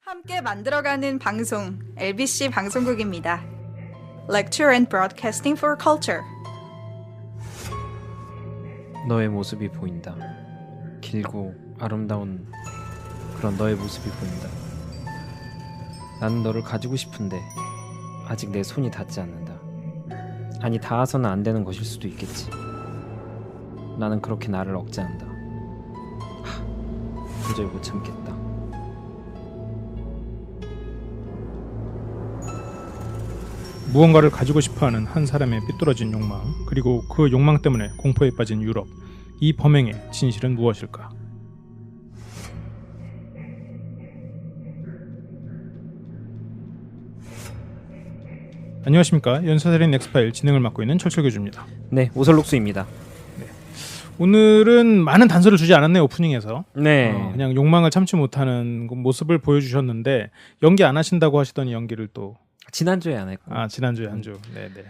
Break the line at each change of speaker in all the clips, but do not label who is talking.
함께 만들어가는 방송 LBC 방송국입니다. Lecture and Broadcasting for Culture.
너의 모습이 보인다. 길고 아름다운 그런 너의 모습이 보인다. 나는 너를 가지고 싶은데 아직 내 손이 닿지 않는다. 아니, 닿아서는 안 되는 것일 수도 있겠지. 나는 그렇게 나를 억제한다. 도저히 못 참겠다.
무언가를 가지고 싶어하는 한 사람의 삐뚤어진 욕망, 그리고 그 욕망 때문에 공포에 빠진 유럽. 이 범행의 진실은 무엇일까? 안녕하십니까. 연사살인 엑스파일 진행을 맡고 있는 철철교주입니다.
네, 오설록수입니다.
오늘은 많은 단서를 주지 않았네요. 오프닝에서.
네.
그냥 욕망을 참지 못하는 그 모습을 보여주셨는데 연기 안 하신다고 하시더니 연기를 또
지난주에 안 했고.
지난주에 한 주. 네네.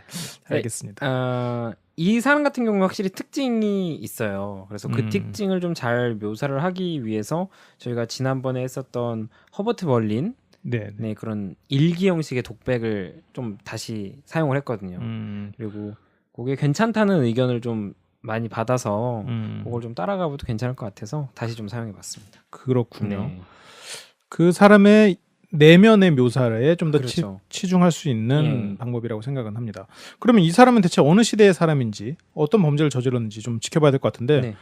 알겠습니다.
이 사람 같은 경우는 확실히 특징이 있어요. 그래서 그 특징을 좀 잘 묘사를 하기 위해서 저희가 지난번에 했었던 허버트 벌린
네.
그런 일기 형식의 독백을 좀 다시 사용을 했거든요. 그리고 그게 괜찮다는 의견을 좀 많이 받아서 그걸 좀 따라가봐도 괜찮을 것 같아서 다시 좀 사용해봤습니다.
그렇군요.
네.
그 사람의 내면의 묘사에 좀 더
그렇죠.
치중할 수 있는 방법이라고 생각은 합니다. 그러면 이 사람은 대체 어느 시대의 사람인지, 어떤 범죄를 저질렀는지 좀 지켜봐야 될 것 같은데
네.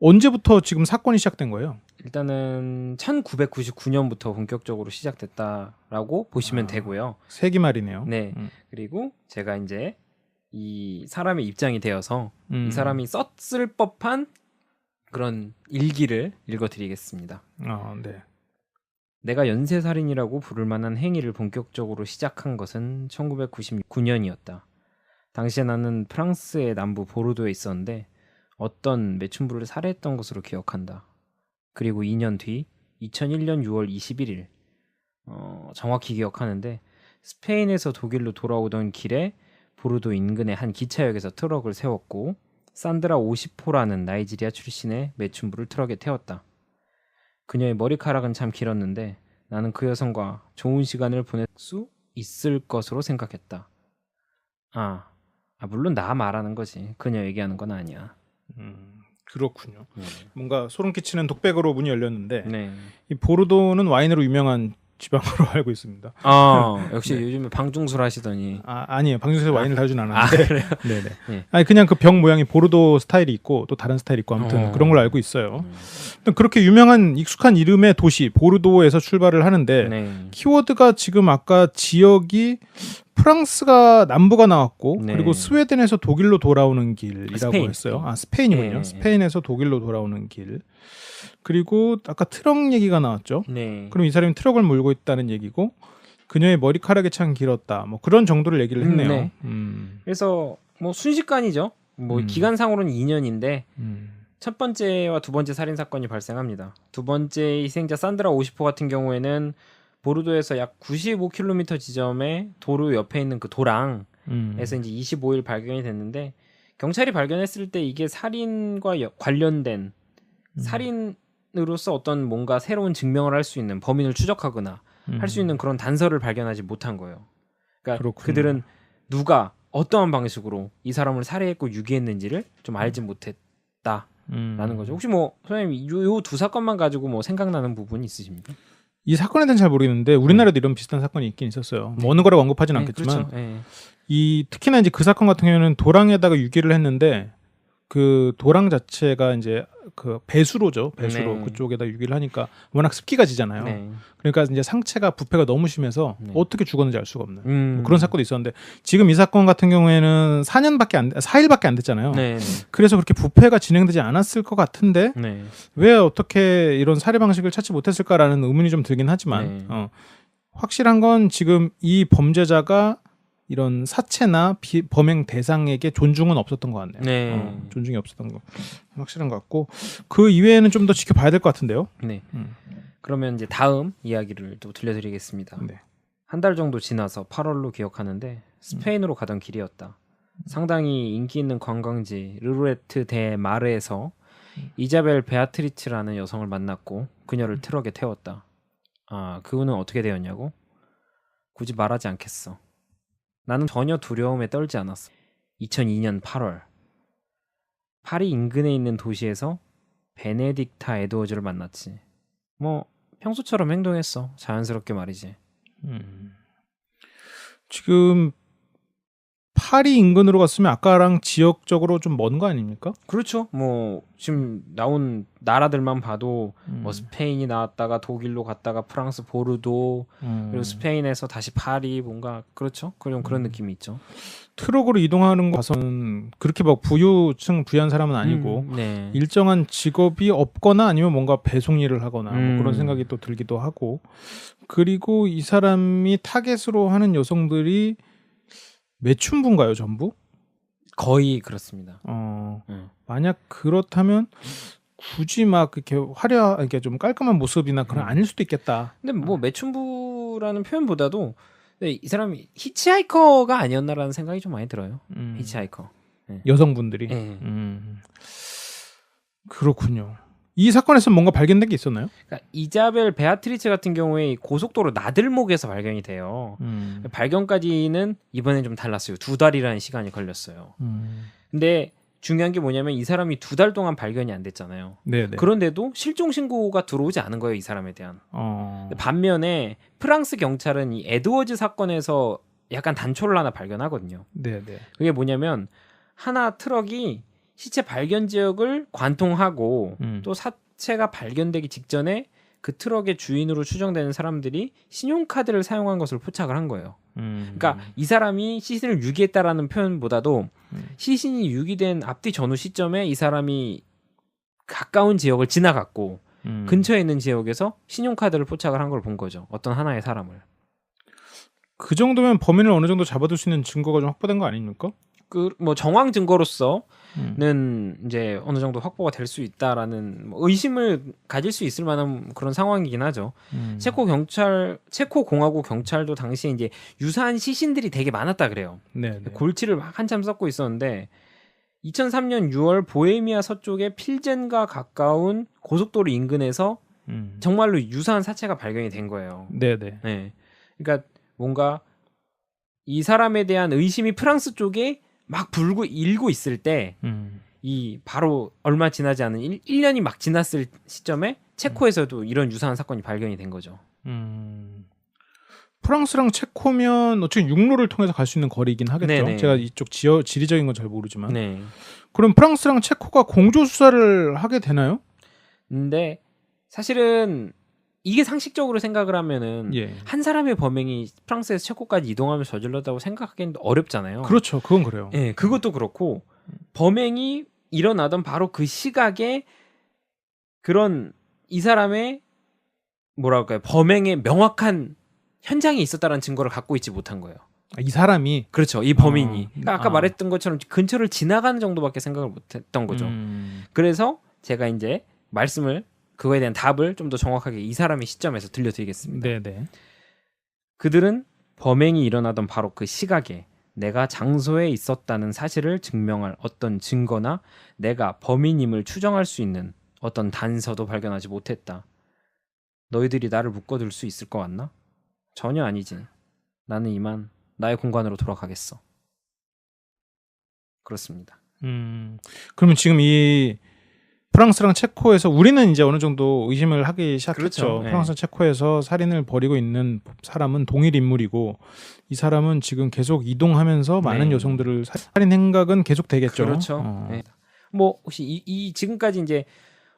언제부터 지금 사건이 시작된 거예요?
일단은 1999년부터 본격적으로 시작됐다라고 보시면 되고요.
세기 말이네요.
네. 그리고 제가 이제 이 사람의 입장이 되어서 이 사람이 썼을 법한 그런 일기를 읽어드리겠습니다.
네.
내가 연쇄살인이라고 부를 만한 행위를 본격적으로 시작한 것은 1999년이었다. 당시에 나는 프랑스의 남부 보르도에 있었는데 어떤 매춘부를 살해했던 것으로 기억한다. 그리고 2년 뒤 2001년 6월 21일 정확히 기억하는데 스페인에서 독일로 돌아오던 길에 보르도 인근의 한 기차역에서 트럭을 세웠고 산드라 오시포라는 나이지리아 출신의 매춘부를 트럭에 태웠다. 그녀의 머리카락은 참 길었는데 나는 그 여성과 좋은 시간을 보낼 수 있을 것으로 생각했다. 물론 나 말하는 거지. 그녀 얘기하는 건 아니야.
그렇군요. 뭔가 소름 끼치는 독백으로 문이 열렸는데
네.
이 보르도는 와인으로 유명한 지방으로 알고 있습니다.
역시
네.
요즘에 방중술 하시더니.
아니에요. 방송에서 와인을 다루진 않았는데.
그래요?
네네.
네.
아니 그냥 그 병 모양이 보르도 스타일이 있고 또 다른 스타일이 있고 아무튼 그런 걸 알고 있어요. 그렇게 유명한 익숙한 이름의 도시 보르도에서 출발을 하는데
네.
키워드가 지금 아까 지역이 프랑스가 남부가 나왔고
네.
그리고 스웨덴에서 독일로 돌아오는 길이라고
스페인.
했어요. 스페인이군요.
네.
스페인에서 독일로 돌아오는 길. 그리고 아까 트럭 얘기가 나왔죠.
네.
그럼 이 사람이 트럭을 몰고 있다는 얘기고 그녀의 머리카락이 참 길었다. 뭐 그런 정도를 얘기를 했네요.
네. 그래서 뭐 순식간이죠. 뭐 기간상으로는 2년인데 첫 번째와 두 번째 살인 사건이 발생합니다. 두 번째 희생자 산드라 오시포 같은 경우에는 보르도에서 약 95km 지점에 도로 옆에 있는 그 도랑에서 이제 25일 발견이 됐는데 경찰이 발견했을 때 이게 살인과 관련된 살인으로서 어떤 뭔가 새로운 증명을 할 수 있는 범인을 추적하거나 할 수 있는 그런 단서를 발견하지 못한 거예요. 그러니까
그렇군요.
그들은 누가 어떠한 방식으로 이 사람을 살해했고 유기했는지를 좀 알지 못했다라는 거죠. 혹시 뭐 선생님 요 두 사건만 가지고 뭐 생각나는 부분이 있으십니까?
이 사건에 대해서는 잘 모르겠는데 우리나라도 이런 비슷한 사건이 있긴 있었어요. 뭐 어느 거라고 언급하진 않겠지만
그렇죠.
이 특히나 이제 그 사건 같은 경우에는 도랑에다가 유기를 했는데 그 도랑 자체가 이제 그 배수로죠. 배수로 그쪽에다 유기를 하니까 워낙 습기가 지잖아요.
네.
그러니까 이제 상체가 부패가 너무 심해서
네.
어떻게 죽었는지 알 수가 없는 뭐 그런 사건도 있었는데 지금 이 사건 같은 경우에는 4일밖에 안 됐잖아요.
네.
그래서 그렇게 부패가 진행되지 않았을 것 같은데
네.
왜 어떻게 이런 살해 방식을 찾지 못했을까라는 의문이 좀 들긴 하지만 확실한 건 지금 이 범죄자가 이런 사체나 범행 대상에게 존중은 없었던 것 같네요.
네.
존중이 없었던 거 확실한 것 같고 그 이외에는 좀 더 지켜봐야 될 것 같은데요.
네. 그러면 이제 다음 이야기를 또 들려드리겠습니다.
네.
한 달 정도 지나서 8월로 기억하는데 스페인으로 가던 길이었다. 상당히 인기 있는 관광지 르루에트 데 마르에서 이자벨 베아트리츠라는 여성을 만났고 그녀를 트럭에 태웠다. 아, 그거는 어떻게 되었냐고? 굳이 말하지 않겠어. 나는 전혀 두려움에 떨지 않았어. 2002년 8월 파리 인근에 있는 도시에서 베네딕타 에드워즈를 만났지. 뭐 평소처럼 행동했어. 자연스럽게 말이지.
지금 파리 인근으로 갔으면 아까랑 지역적으로 좀 먼 거 아닙니까?
그렇죠. 뭐 지금 나온 나라들만 봐도 뭐 스페인이 나왔다가 독일로 갔다가 프랑스 보르도 그리고 스페인에서 다시 파리 뭔가 그렇죠. 그런 느낌이 있죠.
트럭으로 이동하는 거 봐서는 그렇게 막 부유층 부유한 사람은 아니고
네.
일정한 직업이 없거나 아니면 뭔가 배송 일을 하거나 뭐 그런 생각이 또 들기도 하고 그리고 이 사람이 타겟으로 하는 여성들이 매춘부인가요, 전부?
거의 그렇습니다.
만약 그렇다면 굳이 막 이렇게 화려하게 좀 깔끔한 모습이나 그런 아닐 수도 있겠다.
근데 뭐 매춘부라는 표현보다도 이 사람이 히치하이커가 아니었나라는 생각이 좀 많이 들어요. 히치하이커. 네.
여성분들이.
네.
그렇군요. 이 사건에서 뭔가 발견된 게 있었나요?
그러니까 이자벨 베아트리체 같은 경우에 고속도로 나들목에서 발견이 돼요. 발견까지는 이번엔 좀 달랐어요. 2달이라는 시간이 걸렸어요. 근데 중요한 게 뭐냐면 이 사람이 2달 동안 발견이 안 됐잖아요.
네네.
그런데도 실종 신고가 들어오지 않은 거예요, 이 사람에 대한. 반면에 프랑스 경찰은 이 에드워즈 사건에서 약간 단초를 하나 발견하거든요.
네네.
그게 뭐냐면 하나 트럭이 시체 발견 지역을 관통하고 또 사체가 발견되기 직전에 그 트럭의 주인으로 추정되는 사람들이 신용카드를 사용한 것을 포착을 한 거예요. 그러니까 이 사람이 시신을 유기했다라는 표현보다도 시신이 유기된 앞뒤 전후 시점에 이 사람이 가까운 지역을 지나갔고 근처에 있는 지역에서 신용카드를 포착을 한 걸 본 거죠. 어떤 하나의 사람을.
그 정도면 범인을 어느 정도 잡아둘 수 있는 증거가 좀 확보된 거 아닙니까?
그 뭐 정황 증거로서는 이제 어느 정도 확보가 될 수 있다라는 뭐 의심을 가질 수 있을 만한 그런 상황이긴 하죠. 체코 공화국 경찰도 당시에 이제 유사한 시신들이 되게 많았다 그래요.
네.
골치를 막 한참 썩고 있었는데 2003년 6월 보헤미아 서쪽의 필젠과 가까운 고속도로 인근에서 정말로 유사한 사체가 발견이 된 거예요.
네네.
네. 그러니까 뭔가 이 사람에 대한 의심이 프랑스 쪽에 막 일고 있을 때 이 바로 얼마 지나지 않은 1년이 막 지났을 시점에 체코에서도 이런 유사한 사건이 발견이 된 거죠.
프랑스랑 체코면 어차피 육로를 통해서 갈 수 있는 거리이긴 하겠죠.
네네.
제가 이쪽 지리적인 건 잘 모르지만.
네.
그럼 프랑스랑 체코가 공조 수사를 하게 되나요?
근데 사실은 이게 상식적으로 생각을 하면은 한 사람의 범행이 프랑스에서 체코까지 이동하면서 저질렀다고 생각하기는 어렵잖아요.
그렇죠. 그건 그래요.
네, 그것도 그렇고 범행이 일어나던 바로 그 시각에 그런 이 사람의 뭐랄까요 범행의 명확한 현장이 있었다는 증거를 갖고 있지 못한 거예요.
이 사람이
그렇죠. 이 범인이 그러니까 아까 말했던 것처럼 근처를 지나가는 정도밖에 생각을 못했던 거죠. 그래서 제가 이제 그거에 대한 답을 좀 더 정확하게 이 사람의 시점에서 들려드리겠습니다.
네네.
그들은 범행이 일어나던 바로 그 시각에 내가 장소에 있었다는 사실을 증명할 어떤 증거나 내가 범인임을 추정할 수 있는 어떤 단서도 발견하지 못했다. 너희들이 나를 묶어둘 수 있을 것 같나? 전혀 아니지. 나는 이만 나의 공간으로 돌아가겠어. 그렇습니다.
그러면 지금 이 프랑스랑 체코에서 우리는 이제 어느 정도 의심을 하기 시작했죠.
그렇죠. 네.
프랑스, 체코에서 살인을 벌이고 있는 사람은 동일 인물이고 이 사람은 지금 계속 이동하면서 많은 여성들을 살인 행각은 계속 되겠죠.
그렇죠. 네. 뭐 혹시 이 지금까지 이제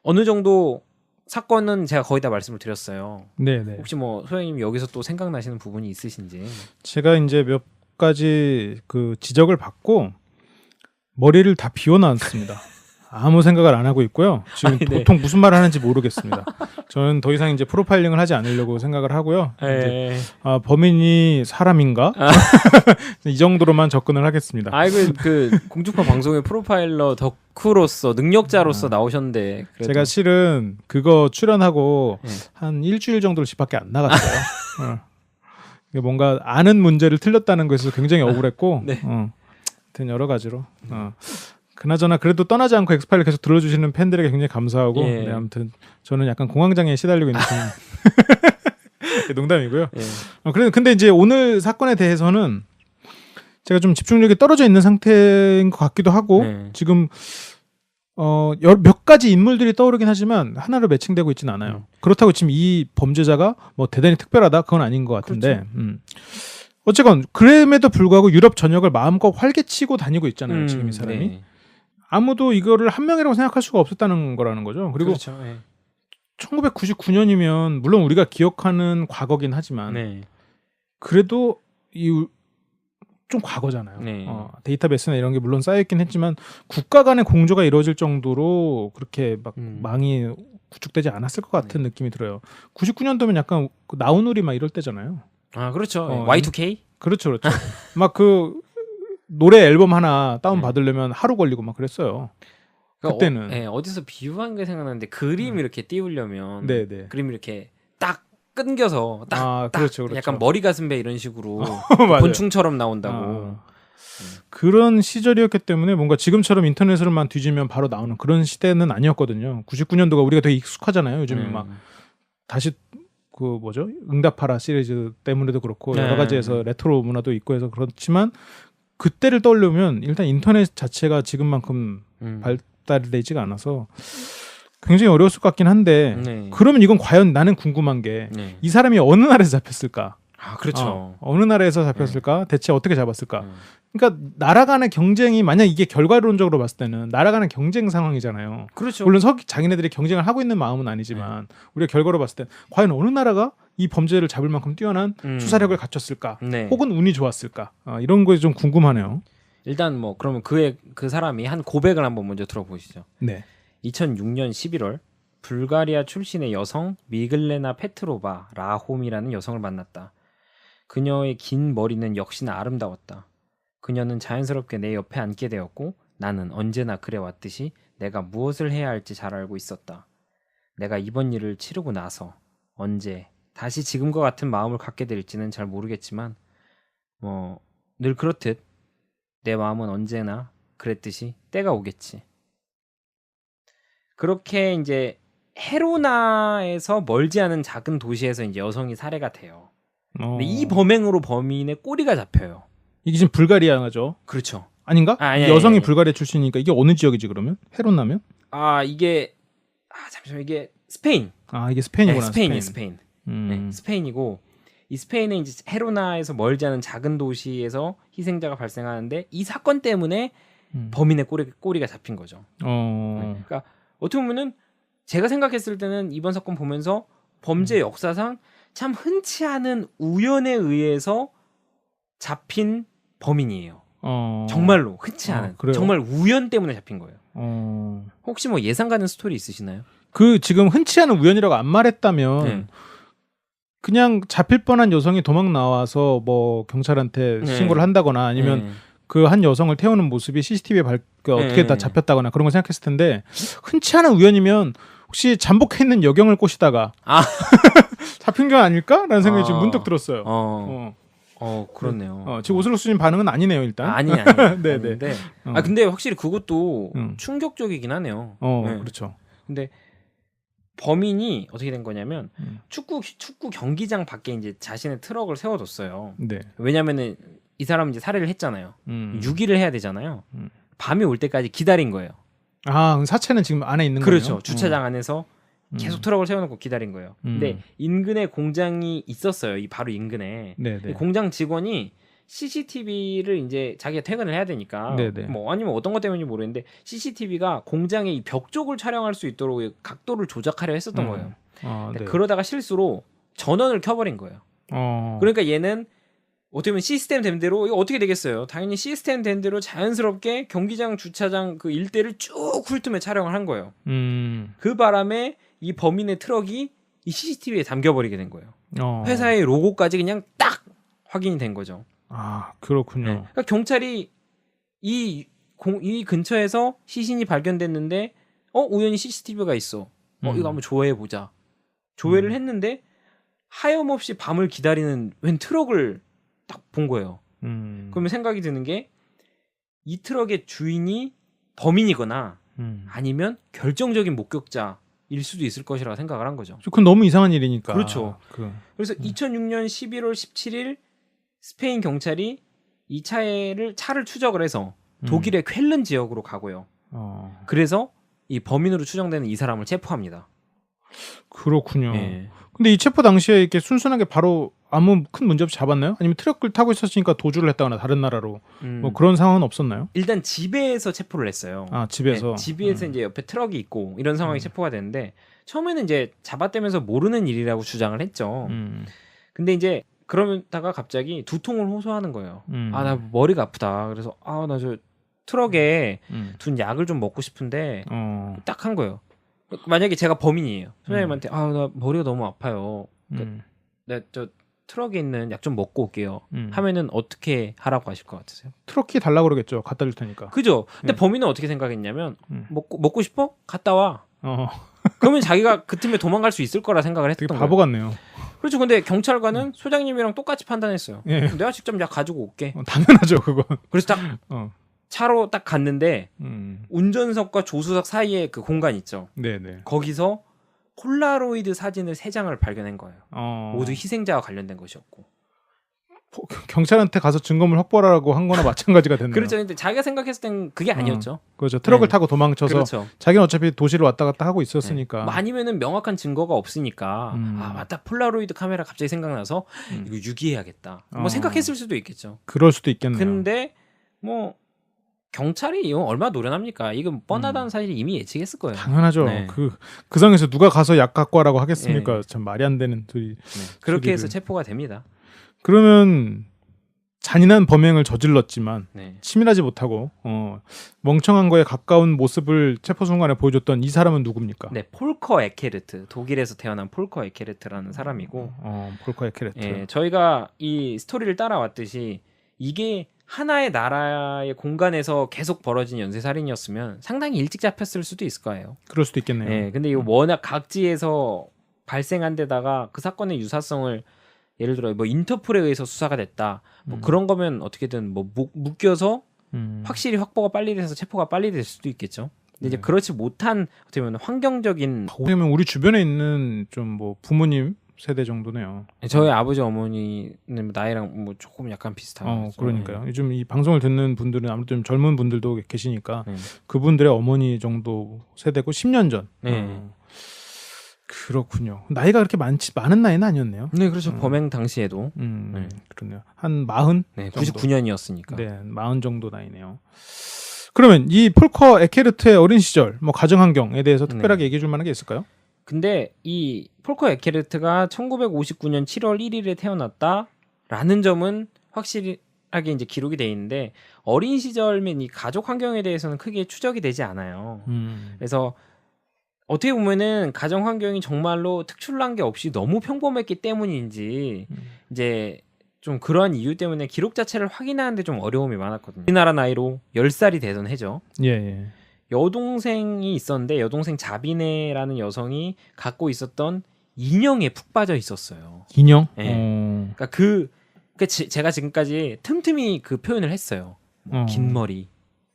어느 정도 사건은 제가 거의 다 말씀을 드렸어요.
네네.
혹시 뭐 소장님 여기서 또 생각나시는 부분이 있으신지?
제가 이제 몇 가지 그 지적을 받고 머리를 다 비워놨습니다. 아무 생각을 안 하고 있고요. 지금 보통 무슨 말을 하는지 모르겠습니다. 저는 더 이상 이제 프로파일링을 하지 않으려고 생각을 하고요. 이제, 범인이 사람인가? 이 정도로만 접근을 하겠습니다.
그 공중파 방송의 프로파일러 덕후로서 능력자로서 나오셨는데 그래도.
제가 실은 그거 출연하고 한 일주일 정도를 집 밖에 안 나갔어요. 뭔가 아는 문제를 틀렸다는 것에서 굉장히 억울했고 하여튼 여러 가지로 그나저나 그래도 떠나지 않고 엑스파일을 계속 들어주시는 팬들에게 굉장히 감사하고 아무튼 저는 약간 공황장애에 시달리고 있는 농담이고요.
예.
근데 이제 오늘 사건에 대해서는 제가 좀 집중력이 떨어져 있는 상태인 것 같기도 하고
네.
지금 몇 가지 인물들이 떠오르긴 하지만 하나로 매칭되고 있지는 않아요. 그렇다고 지금 이 범죄자가 뭐 대단히 특별하다 그건 아닌 것 같은데 어쨌건 그럼에도 불구하고 유럽 전역을 마음껏 활개치고 다니고 있잖아요. 지금 이 사람이.
네.
아무도 이거를 한 명이라고 생각할 수가 없었다는 거라는 거죠. 그리고
그렇죠. 예.
1999년이면 물론 우리가 기억하는 과거긴 하지만
네.
그래도 좀 과거잖아요.
네.
데이터베이스나 이런 게 물론 쌓여있긴 했지만 국가 간의 공조가 이루어질 정도로 그렇게 막 망이 구축되지 않았을 것 같은 느낌이 들어요. 99년도면 약간 나우누리 막 이럴 때잖아요.
아 그렇죠. Y2K?
그렇죠, 그렇죠. 막 그 노래 앨범 하나 다운 받으려면 하루 걸리고 막 그랬어요. 그때는
어디서 비유한 게 생각나는데 그림 이렇게 띄우려면
네네.
그림 이렇게 딱 끊겨서 딱
그렇죠.
약간 머리 가슴배 이런 식으로
맞아요.
곤충처럼 나온다고.
그런 시절이었기 때문에 뭔가 지금처럼 인터넷으로만 뒤지면 바로 나오는 그런 시대는 아니었거든요. 99년도가 우리가 되게 익숙하잖아요. 요즘에 막 다시 그 뭐죠? 응답하라 시리즈 때문에도 그렇고 여러 가지에서 레트로 문화도 있고 해서 그렇지만 그때를 떠올리면 일단 인터넷 자체가 지금만큼 발달이 되지가 않아서 굉장히 어려웠을 것 같긴 한데 그러면 이건 과연 나는 궁금한 게 이 사람이 어느 나라에서 잡혔을까?
아 그렇죠.
어느 나라에서 잡혔을까? 대체 어떻게 잡았을까? 그러니까 나라 간의 경쟁이 만약 이게 결과론적으로 봤을 때는 나라 간의 경쟁 상황이잖아요.
그렇죠.
물론 자기네들이 경쟁을 하고 있는 마음은 아니지만 우리가 결과로 봤을 때 과연 어느 나라가 이 범죄를 잡을 만큼 뛰어난 수사력을 갖췄을까? 혹은 운이 좋았을까? 이런 거에 좀 궁금하네요.
일단 뭐 그러면 그 사람이 한 고백을 한번 먼저 들어보시죠.
네.
2006년 11월 불가리아 출신의 여성 미글레나 페트로바 라홈이라는 여성을 만났다. 그녀의 긴 머리는 역시나 아름다웠다. 그녀는 자연스럽게 내 옆에 앉게 되었고 나는 언제나 그래왔듯이 내가 무엇을 해야 할지 잘 알고 있었다. 내가 이번 일을 치르고 나서 언제 다시 지금과 같은 마음을 갖게 될지는 잘 모르겠지만 늘 그렇듯 내 마음은 언제나 그랬듯이 때가 오겠지. 그렇게 이제 헤로나에서 멀지 않은 작은 도시에서 이제 여성이 살해가 돼요. 근데 이 범행으로 범인의 꼬리가 잡혀요.
이게 지금 불가리아죠?
그렇죠.
아닌가? 여성이 불가리아 출신이니까 이게 어느 지역이지 그러면? 헤로나면?
잠시만 이게 스페인.
이게 스페인이구나.
네, 스페인. 네, 스페인이고 이 스페인의 이제 헤로나에서 멀지 않은 작은 도시에서 희생자가 발생하는데 이 사건 때문에 범인의 꼬리가 잡힌 거죠. 그러니까 어떻게 보면은 제가 생각했을 때는 이번 사건 보면서 범죄 역사상 참 흔치 않은 우연에 의해서 잡힌 범인이에요. 정말로 흔치 않은 정말 우연 때문에 잡힌 거예요. 혹시 뭐 예상 가는 스토리 있으시나요?
그 지금 흔치 않은 우연이라고 안 말했다면 그냥 잡힐 뻔한 여성이 도망 나와서 뭐 경찰한테 신고를 한다거나 아니면 그 한 여성을 태우는 모습이 CCTV에 어떻게 다 잡혔다거나 그런 걸 생각했을 텐데 흔치 않은 우연이면 혹시 잠복해 있는 여경을 꼬시다가 잡힌 게 아닐까라는 생각이 지금 문득 들었어요.
그렇네요.
지금 오슬로스님 반응은 아니네요, 일단.
아니에요.
네네.
근데 확실히 그것도 충격적이긴 하네요.
그렇죠.
근데 범인이 어떻게 된 거냐면 축구 경기장 밖에 이제 자신의 트럭을 세워뒀어요.
네.
왜냐면은 이 사람은 이제 살해를 했잖아요. 유기를 해야 되잖아요. 밤이 올 때까지 기다린 거예요.
그럼 사체는 지금 안에 있는 거예요?
그렇죠. 주차장 안에서 계속 트럭을 세워놓고 기다린 거예요. 근데 인근에 공장이 있었어요. 바로 인근에.
네네.
공장 직원이 CCTV를 이제 자기가 퇴근을 해야 되니까 뭐 아니면 어떤 것 때문인지 모르겠는데 CCTV가 공장의 이 벽 쪽을 촬영할 수 있도록 각도를 조작하려 했었던 거예요.
네.
그러다가 실수로 전원을 켜버린 거예요. 그러니까 얘는 어떻게 보면 시스템 된 대로 이거 어떻게 되겠어요? 당연히 시스템 된 대로 자연스럽게 경기장 주차장 그 일대를 쭉 훑으며 촬영을 한 거예요. 그 바람에 이 범인의 트럭이 이 CCTV에 담겨버리게 된 거예요. 회사의 로고까지 그냥 딱 확인이 된 거죠.
그렇군요.
그러니까 경찰이 이 근처에서 시신이 발견됐는데 우연히 CCTV가 있어. 이거 한번 조회해 보자. 조회를 했는데 하염없이 밤을 기다리는 웬 트럭을 딱 본 거예요. 그러면 생각이 드는 게 이 트럭의 주인이 범인이거나 아니면 결정적인 목격자 일 수도 있을 것이라고 생각을 한 거죠.
그건 너무 이상한 일이니까.
그렇죠. 그래서 2006년 11월 17일 스페인 경찰이 이 차를 추적을 해서 독일의 쾰른 지역으로 가고요. 그래서 이 범인으로 추정되는 이 사람을 체포합니다.
그렇군요.
예.
근데 이 체포 당시에 이렇게 순순하게 바로 아무 큰 문제 없이 잡았나요? 아니면 트럭을 타고 있었으니까 도주를 했다거나 다른 나라로 뭐 그런 상황은 없었나요?
일단 집에서 체포를 했어요.
아, 집에서.
네, 집에서 이제 옆에 트럭이 있고 이런 상황이 체포가 되는데 처음에는 이제 잡아떼면서 모르는 일이라고 주장을 했죠. 근데 이제 그러다가 갑자기 두통을 호소하는 거예요. 아, 나 머리가 아프다. 그래서 아, 나 저 트럭에 둔 약을 좀 먹고 싶은데 딱 한 거예요. 만약에 제가 범인이에요. 소장님한테 아, 나 머리가 너무 아파요. 그러니까 나 저 트럭에 있는 약 좀 먹고 올게요. 하면은 어떻게 하라고 하실 것 같으세요?
트럭키 달라고 그러겠죠. 갖다 줄 테니까.
그죠? 근데 범인은 어떻게 생각했냐면 먹고 싶어? 갔다 와.
어.
그러면 자기가 그 틈에 도망갈 수 있을 거라 생각을 했던
되게
거예요.
바보 같네요.
그렇죠. 근데 경찰관은 소장님이랑 똑같이 판단했어요.
예.
내가 직접 약 가지고 올게.
당연하죠, 그건.
그래서 딱 차로 딱 갔는데 운전석과 조수석 사이에 그 공간 있죠.
네네.
거기서 폴라로이드 사진을 3장을 발견한 거예요. 모두 희생자와 관련된 것이었고.
경찰한테 가서 증거물 확보하라고 한 거나 마찬가지가 됐네요.
그렇죠. 근데 자기가 생각했을 땐 그게 아니었죠.
그렇죠. 트럭을
네.
타고 도망쳐서
그렇죠.
자기는 어차피 도시를 왔다 갔다 하고 있었으니까.
네. 뭐 아니면은 명확한 증거가 없으니까 아 맞다 폴라로이드 카메라 갑자기 생각나서 이거 유기해야겠다. 뭐 생각했을 수도 있겠죠.
그럴 수도 있겠네요.
근데 뭐 경찰이 이거 얼마나 노련합니까? 이건 뻔하다는 사실이 이미 예측했을 거예요.
당연하죠.
네.
그 상에서 누가 가서 약 갖고 와라고 하겠습니까?
네.
참 말이 안 되는 둘이.
네. 그렇게 해서 체포가 됩니다.
그러면 잔인한 범행을 저질렀지만
네.
치밀하지 못하고 멍청한 거에 가까운 모습을 체포 순간에 보여줬던 이 사람은 누굽니까?
네, 폴커 에케르트. 독일에서 태어난 폴커 에케르트라는 사람이고
폴커 에케르트.
예, 저희가 이 스토리를 따라왔듯이 이게 하나의 나라의 공간에서 계속 벌어진 연쇄살인이었으면 상당히 일찍 잡혔을 수도 있을 거예요.
그럴 수도 있겠네요.
예, 근데 이거 워낙 각지에서 발생한 데다가 그 사건의 유사성을 예를 들어 뭐 인터폴에 의해서 수사가 됐다. 뭐 그런 거면 어떻게든 뭐 묶여서 확실히 확보가 빨리 돼서 체포가 빨리 될 수도 있겠죠. 근데 이제 그렇지 못한 어떻게 보면 환경적인
왜냐면 우리 주변에 있는 좀 뭐 부모님 세대 정도네요.
저희 아버지 어머니는 나이랑 뭐 조금 약간 비슷한.
그러니까요. 요즘 이 방송을 듣는 분들은 아무래도 좀 젊은 분들도 계시니까 그분들의 어머니 정도 세대고 10년 전. 그렇군요. 나이가 그렇게 많은 나이는 아니었네요.
네, 그렇죠. 범행 당시에도.
그렇네요. 한 40?
네, 99년이었으니까.
네, 40 정도 나이네요. 그러면 이 폴커 에케르트의 어린 시절, 뭐 가정 환경에 대해서 특별하게 얘기해 줄 만한 게 있을까요?
근데 이 폴커 에케르트가 1959년 7월 1일에 태어났다라는 점은 확실하게 이제 기록이 돼 있는데 어린 시절면 이 가족 환경에 대해서는 크게 추적이 되지 않아요. 그래서 어떻게 보면은 가정 환경이 정말로 특출난 게 없이 너무 평범했기 때문인지 이제 좀 그러한 이유 때문에 기록 자체를 확인하는데 좀 어려움이 많았거든요. 우리나라 나이로 10살이 되던 해죠.
예. 여동생이
있었는데 여동생 자비네라는 여성이 갖고 있었던 인형에 푹 빠져 있었어요.
인형?
네. 그러니까 제가 지금까지 틈틈이 그 표현을 했어요. 긴 머리.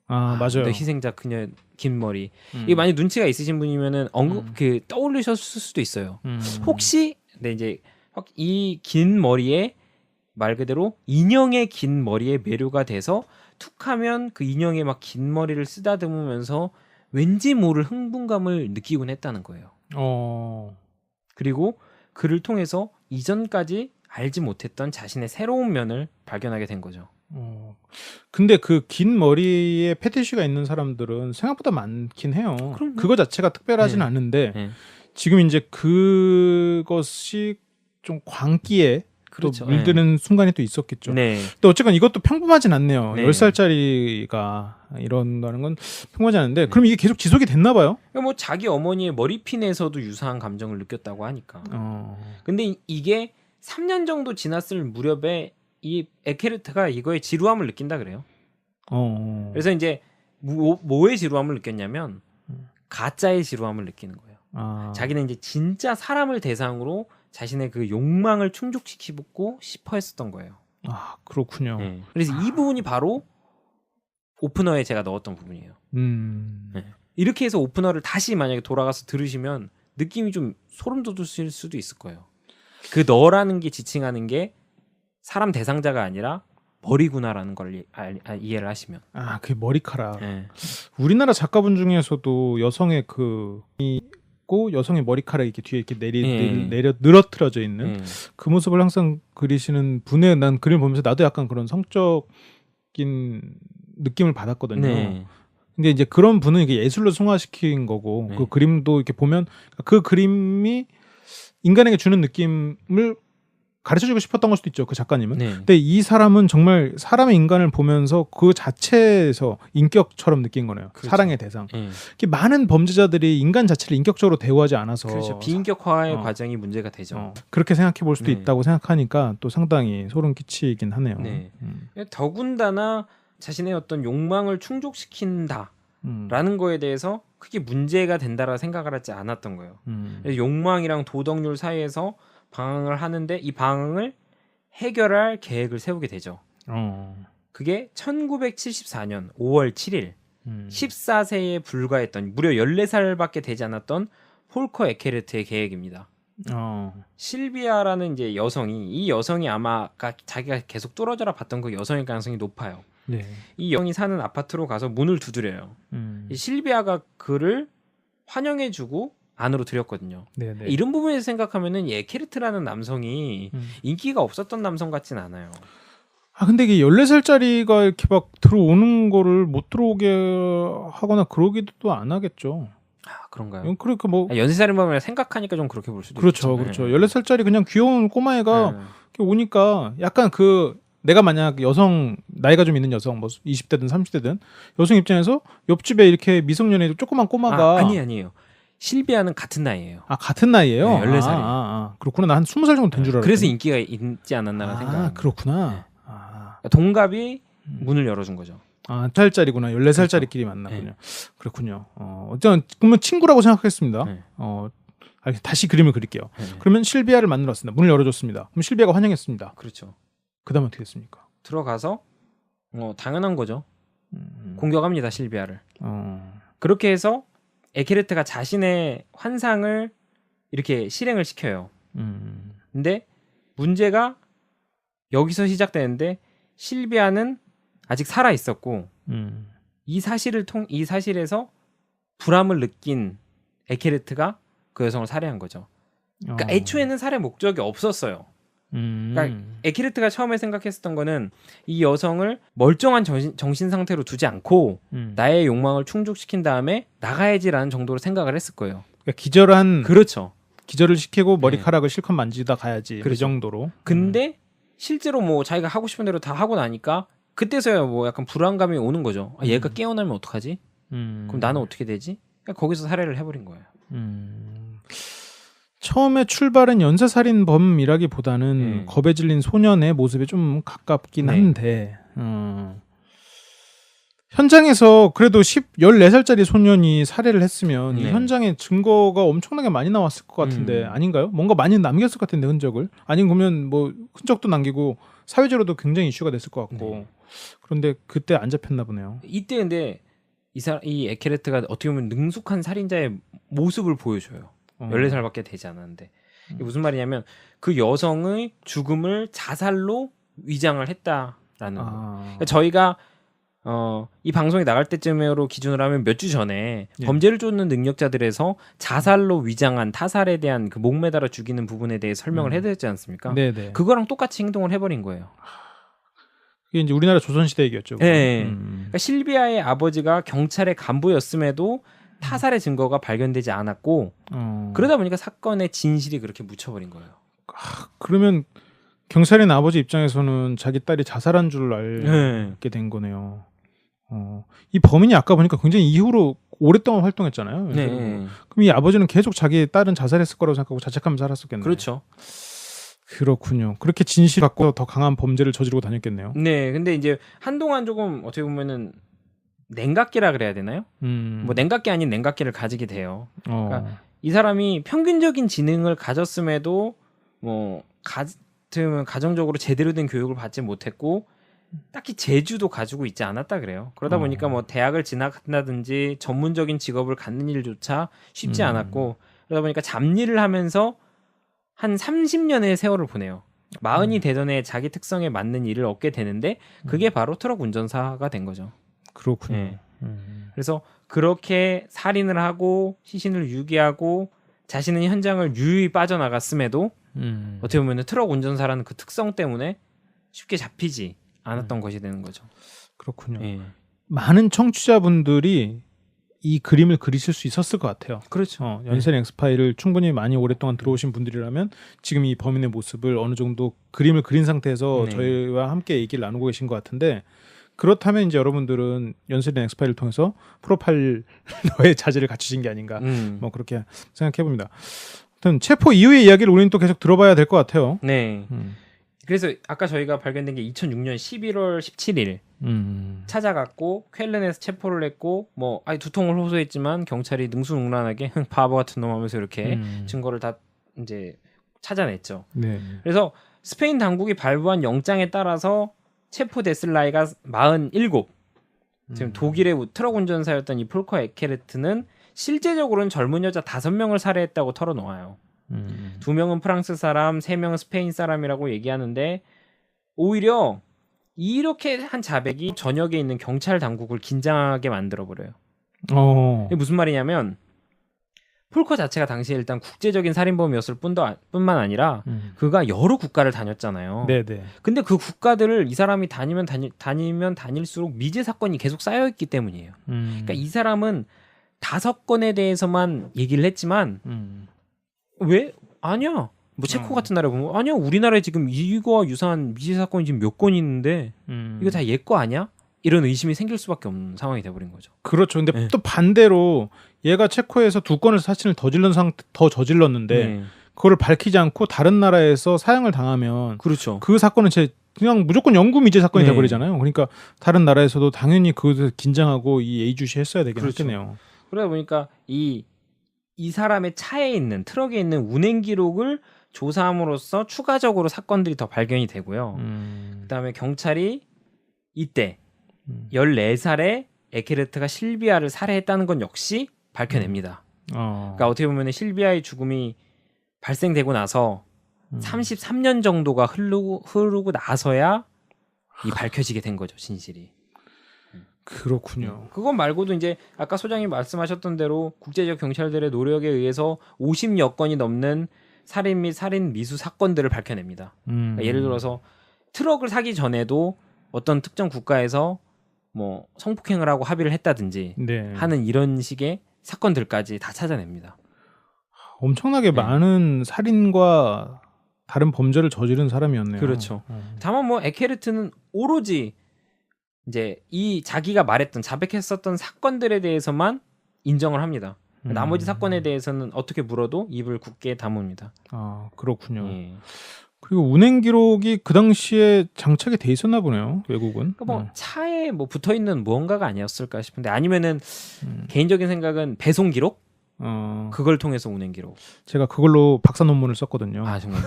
맞아요.
희생자 그녀의 긴 머리. 이게 만약 눈치가 있으신 분이면은 떠올리셨을 수도 있어요. 혹시 근데 이제 이 긴 머리에 말 그대로 인형의 긴 머리에 매료가 돼서 툭하면 그 인형의 막 긴 머리를 쓰다듬으면서 왠지 모를 흥분감을 느끼곤 했다는 거예요. 그리고 그를 통해서 이전까지 알지 못했던 자신의 새로운 면을 발견하게 된 거죠.
근데 그 긴 머리에 패티시가 있는 사람들은 생각보다 많긴 해요.
그럼요.
그거 자체가 특별하진 않은데 지금 이제 그것이 좀 광기에
그렇죠.
또 물드는 순간이 또 있었겠죠.
네.
근데 어쨌건 이것도 평범하진 않네요.
네.
10살짜리가 이런다는 건 평범하지 않은데 그럼 이게 계속 지속이 됐나 봐요?
그러니까 뭐 자기 어머니의 머리핀에서도 유사한 감정을 느꼈다고 하니까. 근데 이게 3년 정도 지났을 무렵에 이 에케르트가 이거에 지루함을 느낀다 그래요. 그래서 이제 뭐의 지루함을 느꼈냐면 가짜의 지루함을 느끼는 거예요. 자기는 이제 진짜 사람을 대상으로 자신의 그 욕망을 충족시키고 싶어 했었던 거예요.
그렇군요.
네. 그래서 이 부분이 바로 오프너에 제가 넣었던 부분이에요. 네. 이렇게 해서 오프너를 다시 만약에 돌아가서 들으시면 느낌이 좀 소름 돋으실 수도 있을 거예요. 그 너라는 게 지칭하는 게 사람 대상자가 아니라 머리구나라는 걸 이해를 하시면.
아, 그 머리카락.
네.
우리나라 작가분 중에서도 여성의 있고 여성의 머리카락이 이렇게 뒤에 이렇게 내려 늘어뜨려져 있는 그 모습을 항상 그리시는 분의 난 그림을 보면서 나도 약간 그런 성적인 느낌을 받았거든요.
네.
근데 이제 그런 분은 이게 예술로 승화시킨 거고
네.
그 그림도 이렇게 보면 그 그림이 인간에게 주는 느낌을 가르쳐주고 싶었던 걸 수도 있죠. 그 작가님은.
네.
근데 이 사람은 정말 사람의 인간을 보면서 그 자체에서 인격처럼 느낀 거네요.
그렇죠.
사랑의 대상.
네.
많은 범죄자들이 인간 자체를 인격적으로 대우하지 않아서
그렇죠. 비인격화의 과정이 문제가 되죠.
그렇게 생각해 볼 수도
네.
있다고 생각하니까 또 상당히 소름 끼치긴 하네요.
네. 더군다나 자신의 어떤 욕망을 충족시킨다라는 거에 대해서 크게 문제가 된다라 생각을 하지 않았던 거예요. 욕망이랑 도덕률 사이에서 방황을 하는데 이 방황을 해결할 계획을 세우게 되죠. 그게 1974년 5월 7일 14세에 불과했던 무려 14살밖에 되지 않았던 폴커 에케르트의 계획입니다. 실비아라는 이제 이 여성이 아마 자기가 계속 뚫어져라 봤던 그 여성일 가능성이 높아요.
네.
이 여성이 사는 아파트로 가서 문을 두드려요. 이 실비아가 그를 환영해주고 안으로 들였거든요.
네네.
이런 부분에서 생각하면은 에케르트라는 남성이 인기가 없었던 남성 같진 않아요.
아 근데 이게 14살짜리가 이렇게 막 들어오는 거를 못 들어오게 하거나 그러기도 또 안 하겠죠.
아 그런가요?
그러니까 뭐
연쇄살인범을 생각하니까 좀 그렇게 볼 수도
그렇죠,
있죠.
그렇죠. 14살짜리 그냥 귀여운 꼬마애가 이렇게 오니까 약간 그 내가 만약 여성 나이가 좀 있는 여성 뭐 20대든 30대든 여성 입장에서 옆집에 이렇게 미성년의 조그만 꼬마가
아니에요. 실비아는 같은 나이예요.
아 같은 나이예요?
네, 14살이에요.
그렇구나. 나 한 20살 정도 된 줄 알았어요.
그래서 인기가 있지 않았나라는 생각.
그렇구나.
네. 동갑이 문을 열어준 거죠.
아, 4살짜리구나. 14살짜리끼리 만나군요. 네. 그렇군요. 어쨌든 그러면 친구라고 생각했습니다.
네.
다시 그림을 그릴게요.
네.
그러면 실비아를 만들었습니다. 문을 열어줬습니다. 그럼 실비아가 환영했습니다.
그렇죠.
그다음 어떻게 했습니까?
들어가서 당연한 거죠. 공격합니다 실비아를. 그렇게 해서 에케르트가 자신의 환상을 이렇게 실행을 시켜요. 근데 문제가 여기서 시작되는데 실비아는 아직 살아 있었고 이 사실에서 불함을 느낀 에케르트가 그 여성을 살해한 거죠. 그러니까 애초에는 살해 목적이 없었어요. 그러니까 에케르트가 처음에 생각했었던 거는 이 여성을 멀쩡한 정신 상태로 두지 않고 나의 욕망을 충족시킨 다음에 나가야지라는 정도로 생각을 했을 거예요.
그러니까
그렇죠.
기절을 시키고 머리카락을 실컷 만지다 가야지.
그렇죠.
그 정도로.
근데 실제로 뭐 자기가 하고 싶은 대로 다 하고 나니까 그때서야 뭐 약간 불안감이 오는 거죠. 얘가 깨어나면 어떡하지? 그럼 나는 어떻게 되지? 그러니까 거기서 살해를 해버린 거예요.
처음에 출발은 연쇄살인범이라기보다는 겁에 질린 소년의 모습에 좀 가깝긴 한데 현장에서 그래도 14살짜리 소년이 살해를 했으면 이 현장에 증거가 엄청나게 많이 나왔을 것 같은데 아닌가요? 뭔가 많이 남겼을 것 같은데 흔적을 아니면 그러면 뭐 흔적도 남기고 사회적으로도 굉장히 이슈가 됐을 것 같고 그런데 그때 안 잡혔나 보네요.
이때 근데 이 에케르트가 어떻게 보면 능숙한 살인자의 모습을 보여줘요. 14살밖에 되지 않았는데 이게 무슨 말이냐면 그 여성의 죽음을 자살로 위장을 했다라는 거예요. 그러니까 저희가 이 방송이 나갈 때쯤으로 기준으로 하면 몇 주 전에 범죄를 쫓는 능력자들에서 자살로 위장한 타살에 대한 그 목매달아 죽이는 부분에 대해 설명을 해드렸지 않습니까? 네네. 그거랑 똑같이 행동을 해버린 거예요.
이게 이제 우리나라 조선시대 얘기였죠.
네. 그러니까 실비아의 아버지가 경찰의 간부였음에도 타살의 증거가 발견되지 않았고 그러다 보니까 사건의 진실이 그렇게 묻혀버린 거예요.
그러면 경찰인 아버지 입장에서는 자기 딸이 자살한 줄 알게 된 거네요. 이 범인이 아까 보니까 굉장히 이후로 오랫동안 활동했잖아요.
네.
그럼 이 아버지는 계속 자기 딸은 자살했을 거라고 생각하고 자책하면서 살았었겠네요.
그렇죠.
그렇군요. 그렇게 진실 갖고 더 강한 범죄를 저지르고 다녔겠네요.
네, 근데 이제 한동안 조금 어떻게 보면은 냉각기라 그래야 되나요? 뭐 냉각기 아닌 냉각기를 가지게 돼요. 그러니까 이 사람이 평균적인 지능을 가졌음에도 뭐 같으면 가정적으로 제대로 된 교육을 받지 못했고 딱히 재주도 가지고 있지 않았다 그래요. 그러다 보니까 뭐 대학을 진학한다든지 전문적인 직업을 갖는 일조차 쉽지 않았고 그러다 보니까 잡일을 하면서 한 30년의 세월을 보내요. 40이 되던 해 자기 특성에 맞는 일을 얻게 되는데 그게 바로 트럭 운전사가 된 거죠.
그렇군요.
네. 그래서 그렇게 살인을 하고 시신을 유기하고 자신은 현장을 유유히 빠져나갔음에도 어떻게 보면 트럭 운전사라는 그 특성 때문에 쉽게 잡히지 않았던 것이 되는 거죠.
그렇군요.
예.
많은 청취자분들이 이 그림을 그리실 수 있었을 것 같아요.
그렇죠.
연쇄 엑스파일을 충분히 많이 오랫동안 들어오신 분들이라면 지금 이 범인의 모습을 어느 정도 그림을 그린 상태에서
네.
저희와 함께 얘기를 나누고 계신 것 같은데 그렇다면 이제 여러분들은 연쇄된 엑스파일을 통해서 프로파일러의 자질을 갖추신 게 아닌가 뭐 그렇게 생각해 봅니다. 아무튼 체포 이후의 이야기를 우리는 또 계속 들어봐야 될 것 같아요.
네. 그래서 아까 저희가 발견된 게 2006년 11월 17일 찾아갔고 쾰른에서 체포를 했고 뭐 두통을 호소했지만 경찰이 능수능란하게 바보 같은 놈 하면서 이렇게 증거를 다 이제 찾아냈죠.
네.
그래서 스페인 당국이 발부한 영장에 따라서 체포됐을 나이가 47. 지금 독일의 트럭 운전사였던 이 폴커 에케르트는 실제적으로는 젊은 여자 5명을 살해했다고 털어놓아요. 2명은 프랑스 사람, 3명은 스페인 사람이라고 얘기하는데 오히려 이렇게 한 자백이 전역에 있는 경찰 당국을 긴장하게 만들어버려요. 이게 무슨 말이냐면 폴커 자체가 당시에 일단 국제적인 살인범이었을 뿐만 아니라 그가 여러 국가를 다녔잖아요.
네네.
근데 그 국가들을 이 사람이 다니면 다닐수록 미제 사건이 계속 쌓여있기 때문이에요. 그러니까 이 사람은 5건에 대해서만 얘기를 했지만 왜? 아니야. 뭐 체코 같은 나라에 보면 아니야. 우리나라에 지금 이거와 유사한 미제 사건이 지금 몇 건이 있는데 이거 다 얘 거 아니야? 이런 의심이 생길 수밖에 없는 상황이 돼버린 거죠.
그렇죠. 근데
네.
또 반대로 얘가 체코에서 2건을 사실을 더 저질렀는데 그거를 밝히지 않고 다른 나라에서 사형을 당하면
그렇죠.
그 사건은 그냥 무조건 영구 미제 사건이
네.
돼버리잖아요. 그러니까 다른 나라에서도 당연히 그것을 긴장하고 이 예의주시했어야 되긴
그렇죠.
하겠네요.
그러다 보니까 이 사람의 차에 있는 트럭에 있는 운행 기록을 조사함으로써 추가적으로 사건들이 더 발견이 되고요. 그다음에 경찰이 이때 14살에 에케르트가 실비아를 살해했다는 건 역시 밝혀냅니다. 그러니까 어떻게 보면 실비아의 죽음이 발생되고 나서 33년 정도가 흐르고 나서야 이 밝혀지게 된 거죠, 진실이.
그렇군요.
그것 말고도 이제 아까 소장님 말씀하셨던 대로 국제적 경찰들의 노력에 의해서 50여 건이 넘는 살인 및 살인 미수 사건들을 밝혀냅니다. 그러니까 예를 들어서 트럭을 사기 전에도 어떤 특정 국가에서 뭐 성폭행을 하고 합의를 했다든지
네.
하는 이런 식의 사건들까지 다 찾아냅니다.
엄청나게 많은 살인과 다른 범죄를 저지른 사람이었네요.
그렇죠. 다만 뭐 에케르트는 오로지 이제 이 자기가 말했던 자백했었던 사건들에 대해서만 인정을 합니다. 나머지 사건에 대해서는 어떻게 물어도 입을 굳게 다뭅니다.
아 그렇군요.
예.
그리고 운행 기록이 그 당시에 장착이 돼 있었나 보네요. 외국은.
그러니까 뭐 차에 뭐 붙어 있는 무언가가 아니었을까 싶은데 아니면은 개인적인 생각은 배송 기록 그걸 통해서 운행 기록.
제가 그걸로 박사 논문을 썼거든요.
아 정말.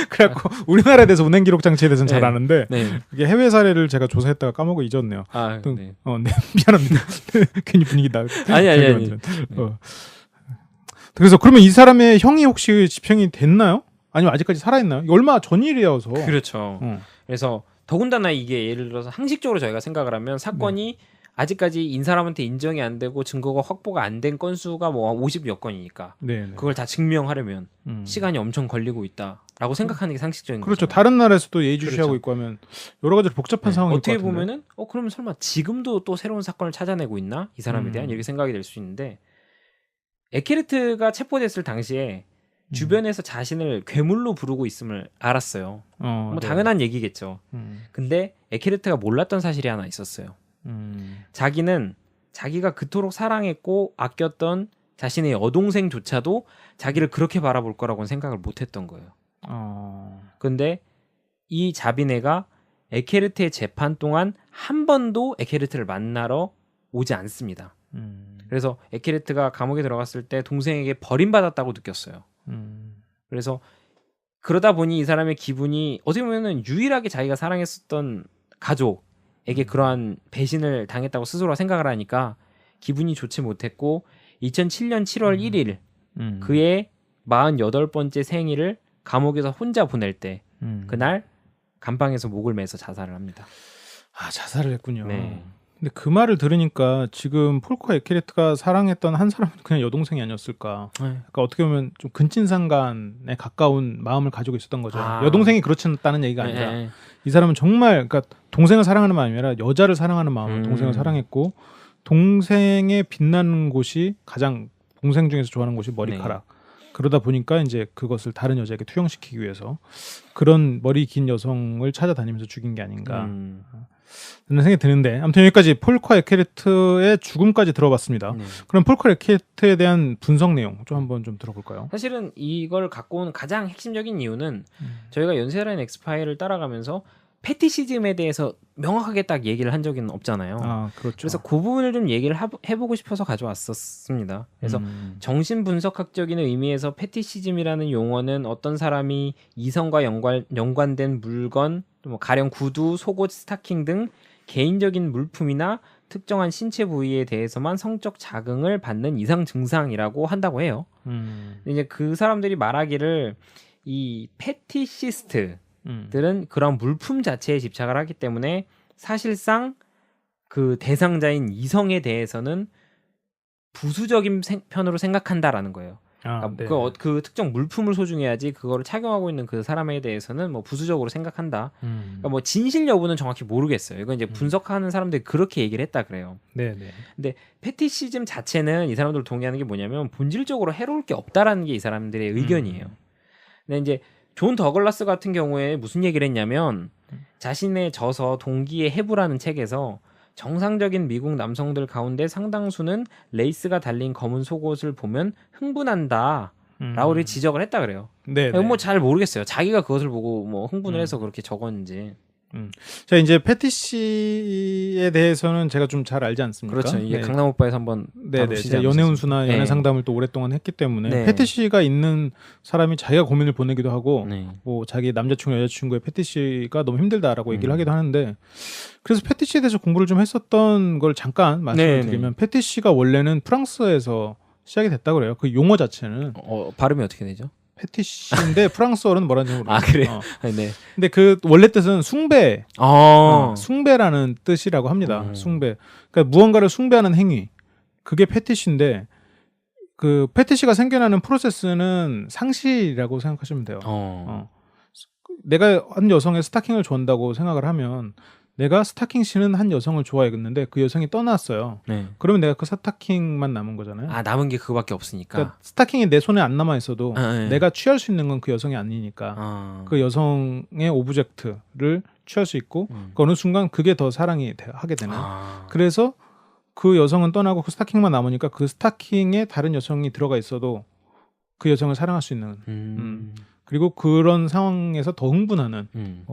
그래갖고 우리나라에 대해서 운행 기록 장치에 대해서는 잘
네.
아는데
네.
이게 해외 사례를 제가 조사했다가 까먹고 잊었네요.
아
또,
네.
네. 미안합니다. 괜히 분위기 나.
아니.
그래서 그러면 이 사람의 형이 혹시 집행이 됐나요? 아니면 아직까지 살아있나요? 이거 얼마 전 일이어서.
그렇죠. 그래서 더군다나 이게 예를 들어서 상식적으로 저희가 생각을 하면 사건이 아직까지 인사람한테 인정이 안 되고 증거가 확보가 안 된 건수가 뭐 50여 건이니까
네.
그걸 다 증명하려면 시간이 엄청 걸리고 있다라고 생각하는 게 상식적인 거죠.
그렇죠. 다른 나라에서도 예의주시하고
그렇죠.
있고 하면 여러 가지로 복잡한 상황일 것
어떻게
같은데.
보면은 그러면 설마 지금도 또 새로운 사건을 찾아내고 있나? 이 사람에 대한 이렇게 생각이 될 수 있는데 에케르트가 체포됐을 당시에 주변에서 자신을 괴물로 부르고 있음을 알았어요. 뭐
네.
당연한 얘기겠죠. 근데 에케르트가 몰랐던 사실이 하나 있었어요. 자기는 자기가 그토록 사랑했고 아꼈던 자신의 여동생조차도 자기를 그렇게 바라볼 거라고는 생각을 못했던 거예요. 근데 이 자비네가 에케르트의 재판 동안 한 번도 에케르트를 만나러 오지 않습니다. 그래서 에케르트가 감옥에 들어갔을 때 동생에게 버림받았다고 느꼈어요. 그래서 그러다 보니 이 사람의 기분이 어떻게 보면은 유일하게 자기가 사랑했었던 가족에게 그러한 배신을 당했다고 스스로 생각을 하니까 기분이 좋지 못했고 2007년 7월 1일 그의 48번째 생일을 감옥에서 혼자 보낼 때 그날 감방에서 목을 매서 자살을 합니다.
아, 자살을 했군요.
네.
근데 그 말을 들으니까 지금 폴커 에케레트가 사랑했던 한 사람은 그냥 여동생이 아니었을까. 그러니까 어떻게 보면 좀 근친상간에 가까운 마음을 가지고 있었던 거죠. 여동생이 그렇지 않다는 얘기가 아니라 이 사람은 정말 그러니까 동생을 사랑하는 마음이 아니라 여자를 사랑하는 마음으로 동생을 사랑했고 동생의 빛나는 곳이 가장 동생 중에서 좋아하는 곳이 머리카락. 그러다 보니까 이제 그것을 다른 여자에게 투영시키기 위해서 그런 머리 긴 여성을 찾아다니면서 죽인 게 아닌가 라는 생각이 드는데 아무튼 여기까지 폴커 에케레트의 죽음까지 들어봤습니다. 그럼 폴커 에케레트에 대한 분석 내용 좀 한번 좀 들어볼까요?
사실은 이걸 갖고 온 가장 핵심적인 이유는 저희가 연쇄살인 엑스파일을 따라가면서 패티시즘에 대해서 명확하게 딱 얘기를 한 적은 없잖아요.
아, 그렇죠.
그래서 그 부분을 좀 얘기를 해보고 싶어서 가져왔었습니다. 그래서 정신분석학적인 의미에서 패티시즘이라는 용어는 어떤 사람이 이성과 연관된 물건, 뭐 가령 구두, 속옷, 스타킹 등 개인적인 물품이나 특정한 신체 부위에 대해서만 성적 자극을 받는 이상 증상이라고 한다고 해요. 이제 그 사람들이 말하기를 이 패티시스트 들은 그런 물품 자체에 집착을 하기 때문에 사실상 그 대상자인 이성에 대해서는 부수적인 편으로 생각한다라는 거예요. 그러니까 그 특정 물품을 소중해야지 그거를 착용하고 있는 그 사람에 대해서는 뭐 부수적으로 생각한다. 그러니까 뭐 진실 여부는 정확히 모르겠어요. 이건 이제 분석하는 사람들이 그렇게 얘기를 했다 그래요. 근데 패티시즘 자체는 이 사람들 동의하는 게 뭐냐면 본질적으로 해로울 게 없다라는 게 이 사람들의 의견이에요. 근데 이제 존 더글라스 같은 경우에 무슨 얘기를 했냐면 자신의 저서 동기의 해부라는 책에서 정상적인 미국 남성들 가운데 상당수는 레이스가 달린 검은 속옷을 보면 흥분한다 라고 지적을 했다 그래요. 뭐 잘 모르겠어요. 자기가 그것을 보고 뭐 흥분을 해서 그렇게 적었는지.
자, 이제 패티시에 대해서는 제가 좀 잘 알지 않습니까?
그렇죠. 이게 강남 오빠에서 한번
제가 연애운수나 연애 상담을 또 오랫동안 했기 때문에 패티시가 있는 사람이 자기가 고민을 보내기도 하고 뭐 자기 남자친구 여자친구의 패티시가 너무 힘들다라고 얘기를 하기도 하는데 그래서 패티시에 대해서 공부를 좀 했었던 걸 잠깐 말씀을 드리면 패티시가 원래는 프랑스에서 시작이 됐다고 그래요. 그 용어 자체는
발음이 어떻게 되죠?
패티시인데 프랑스어는 뭐라는지 모르겠어요.
아, 그래요? 네.
근데 그 원래 뜻은 숭배, 숭배라는 뜻이라고 합니다. 숭배. 그러니까 무언가를 숭배하는 행위. 그게 패티시인데 그 패티시가 생겨나는 프로세스는 상실이라고 생각하시면 돼요. 내가 한 여성의 스타킹을 좋아한다고 생각을 하면 내가 스타킹 신은 한 여성을 좋아했는데 그 여성이 떠났어요. 그러면 내가 그 스타킹만 남은 거잖아요.
아, 남은 게 그거밖에 없으니까.
그러니까 스타킹이 내 손에 안 남아 있어도 내가 취할 수 있는 건 그 여성이 아니니까 그 여성의 오브젝트를 취할 수 있고 그 어느 순간 그게 더 사랑이 하게 되는. 그래서 그 여성은 떠나고 그 스타킹만 남으니까 그 스타킹에 다른 여성이 들어가 있어도 그 여성을 사랑할 수 있는. 그리고 그런 상황에서 더 흥분하는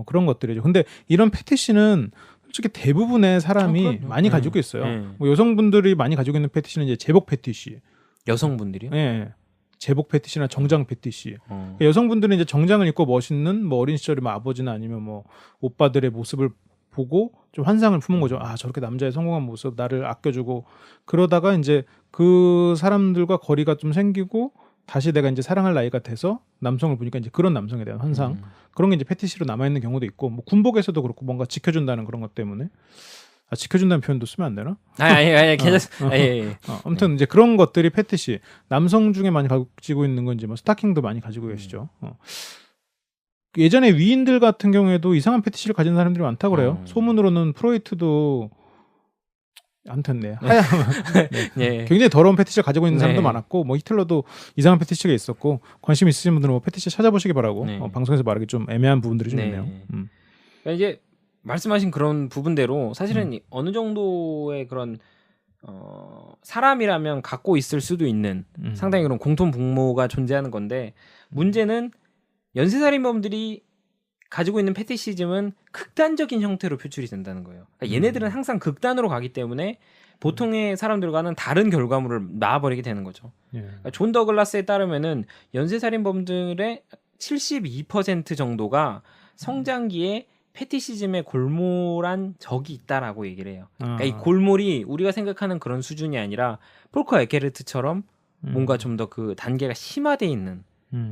그런 것들이죠. 근데 이런 패티시는 솔직히 대부분의 사람이 많이 가지고 있어요. 뭐 여성분들이 많이 가지고 있는 패티시는 이제 제복 패티시.
여성분들이요?
네. 제복 패티시나 정장 패티시. 그러니까 여성분들은 이제 정장을 입고 멋있는 뭐 어린 시절에 뭐 아버지나 아니면 뭐 오빠들의 모습을 보고 좀 환상을 품은 거죠. 아, 저렇게 남자의 성공한 모습, 나를 아껴주고 그러다가 이제 그 사람들과 거리가 좀 생기고 다시 내가 이제 사랑할 나이가 돼서 남성을 보니까 이제 그런 남성에 대한 환상 그런 게 이제 패티시로 남아 있는 경우도 있고 뭐 군복에서도 그렇고 뭔가 지켜준다는 그런 것 때문에 지켜준다는 표현도 쓰면 안 되나?
아니 괜찮습니다.
아무튼 이제 그런 것들이 패티시 남성 중에 많이 가지고 있는 건지 뭐 스타킹도 많이 가지고 계시죠. 예전에 위인들 같은 경우에도 이상한 패티시를 가진 사람들이 많다고 그래요. 소문으로는 프로이트도 아무튼 하얀 굉장히 더러운 패티시를 가지고 있는 사람도 많았고 뭐 히틀러도 이상한 패티시가 있었고 관심 있으신 분들은 뭐 패티시 찾아보시기 바라고 방송에서 말하기 좀 애매한 부분들이 좀 있네요.
그러니까 이제 말씀하신 그런 부분대로 사실은 어느 정도의 그런 사람이라면 갖고 있을 수도 있는 상당히 그런 공통분모가 존재하는 건데 문제는 연쇄살인범들이 가지고 있는 패티시즘은 극단적인 형태로 표출이 된다는 거예요. 그러니까 얘네들은 항상 극단으로 가기 때문에 보통의 사람들과는 다른 결과물을 낳아버리게 되는 거죠. 그러니까 존 더글라스에 따르면은 연쇄살인범들의 72% 정도가 성장기에 패티시즘에 골몰한 적이 있다라고 얘기를 해요. 그러니까 이 골몰이 우리가 생각하는 그런 수준이 아니라 폴커 에케르트처럼 뭔가 좀 더 그 단계가 심화돼 있는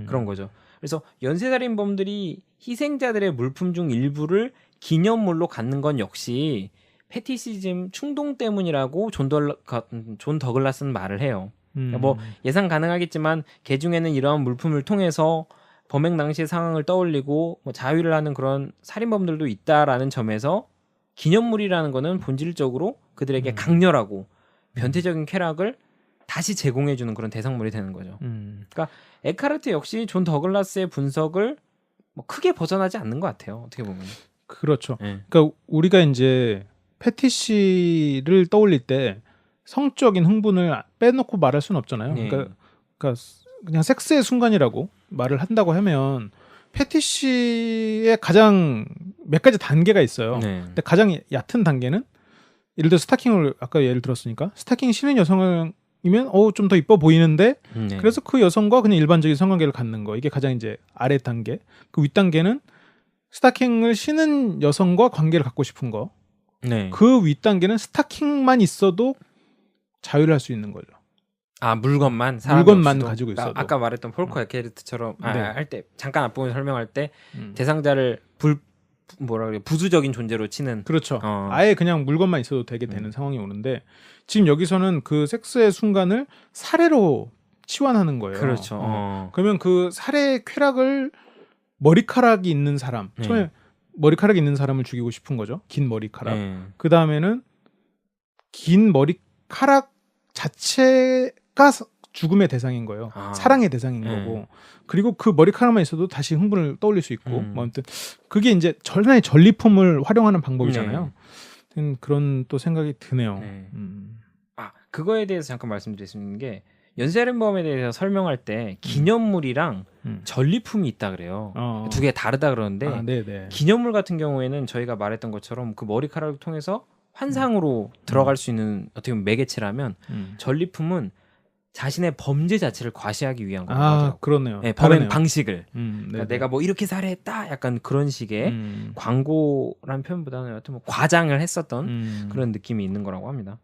그런 거죠. 그래서 연쇄살인범들이 희생자들의 물품 중 일부를 기념물로 갖는 건 역시 패티시즘 충동 때문이라고 존 더글라스는 말을 해요. 그러니까 뭐 예상 가능하겠지만 개 중에는 이러한 물품을 통해서 범행 당시의 상황을 떠올리고 뭐 자위를 하는 그런 살인범들도 있다라는 점에서 기념물이라는 거는 본질적으로 그들에게 강렬하고 변태적인 쾌락을 다시 제공해주는 그런 대상물이 되는 거죠. 그러니까 에카르트 역시 존 더글라스의 분석을 뭐 크게 벗어나지 않는 것 같아요. 어떻게 보면.
그렇죠. 그러니까 우리가 이제 패티시를 떠올릴 때 성적인 흥분을 빼놓고 말할 수는 없잖아요. 그러니까 그냥 섹스의 순간이라고 말을 한다고 하면 패티시의 가장 몇 가지 단계가 있어요. 근데 가장 얕은 단계는 예를 들어 스타킹을 아까 예를 들었으니까 스타킹 신은 여성이면 좀 더 이뻐 보이는데 그래서 그 여성과 그냥 일반적인 성관계를 갖는 거, 이게 가장 이제 아래 단계. 그 윗 단계는 스타킹을 신은 여성과 관계를 갖고 싶은 거. 그 윗 단계는 스타킹만 있어도 자유를 할 수 있는 거죠.
아, 물건만
가지고 있어도.
아까 말했던 폴커 에케르트처럼 할 때 잠깐 앞부분 설명할 때 대상자를 부수적인 존재로 치는.
그렇죠. 아예 그냥 물건만 있어도 되게 되는 상황이 오는데 지금 여기서는 그 섹스의 순간을 살해로 치환하는 거예요.
그렇죠.
그러면 그 살해의 쾌락을 머리카락이 있는 사람, 처음에 머리카락이 있는 사람을 죽이고 싶은 거죠. 긴 머리카락. 그 다음에는 긴 머리카락 자체가 죽음의 대상인 거예요. 사랑의 대상인 거고. 그리고 그 머리카락만 있어도 다시 흥분을 떠올릴 수 있고. 뭐 아무튼 그게 이제 하나의 전리품을 활용하는 방법이잖아요. 그런 또 생각이 드네요.
그거에 대해서 잠깐 말씀드릴 수 있는 게 연쇄살인범에 대해서 설명할 때 기념물이랑 전리품이 있다 그래요. 두 개 다르다 그러는데 기념물 같은 경우에는 저희가 말했던 것처럼 그 머리카락을 통해서 환상으로 들어갈 수 있는 어떻게 보면 매개체라면 전리품은 자신의 범죄 자체를 과시하기 위한 거죠.
그렇네요.
범행 방식을. 그러니까 내가 뭐 이렇게 살해했다, 약간 그런 식의 광고란 표현보다는 여튼 뭐 과장을 했었던 그런 느낌이 있는 거라고 합니다.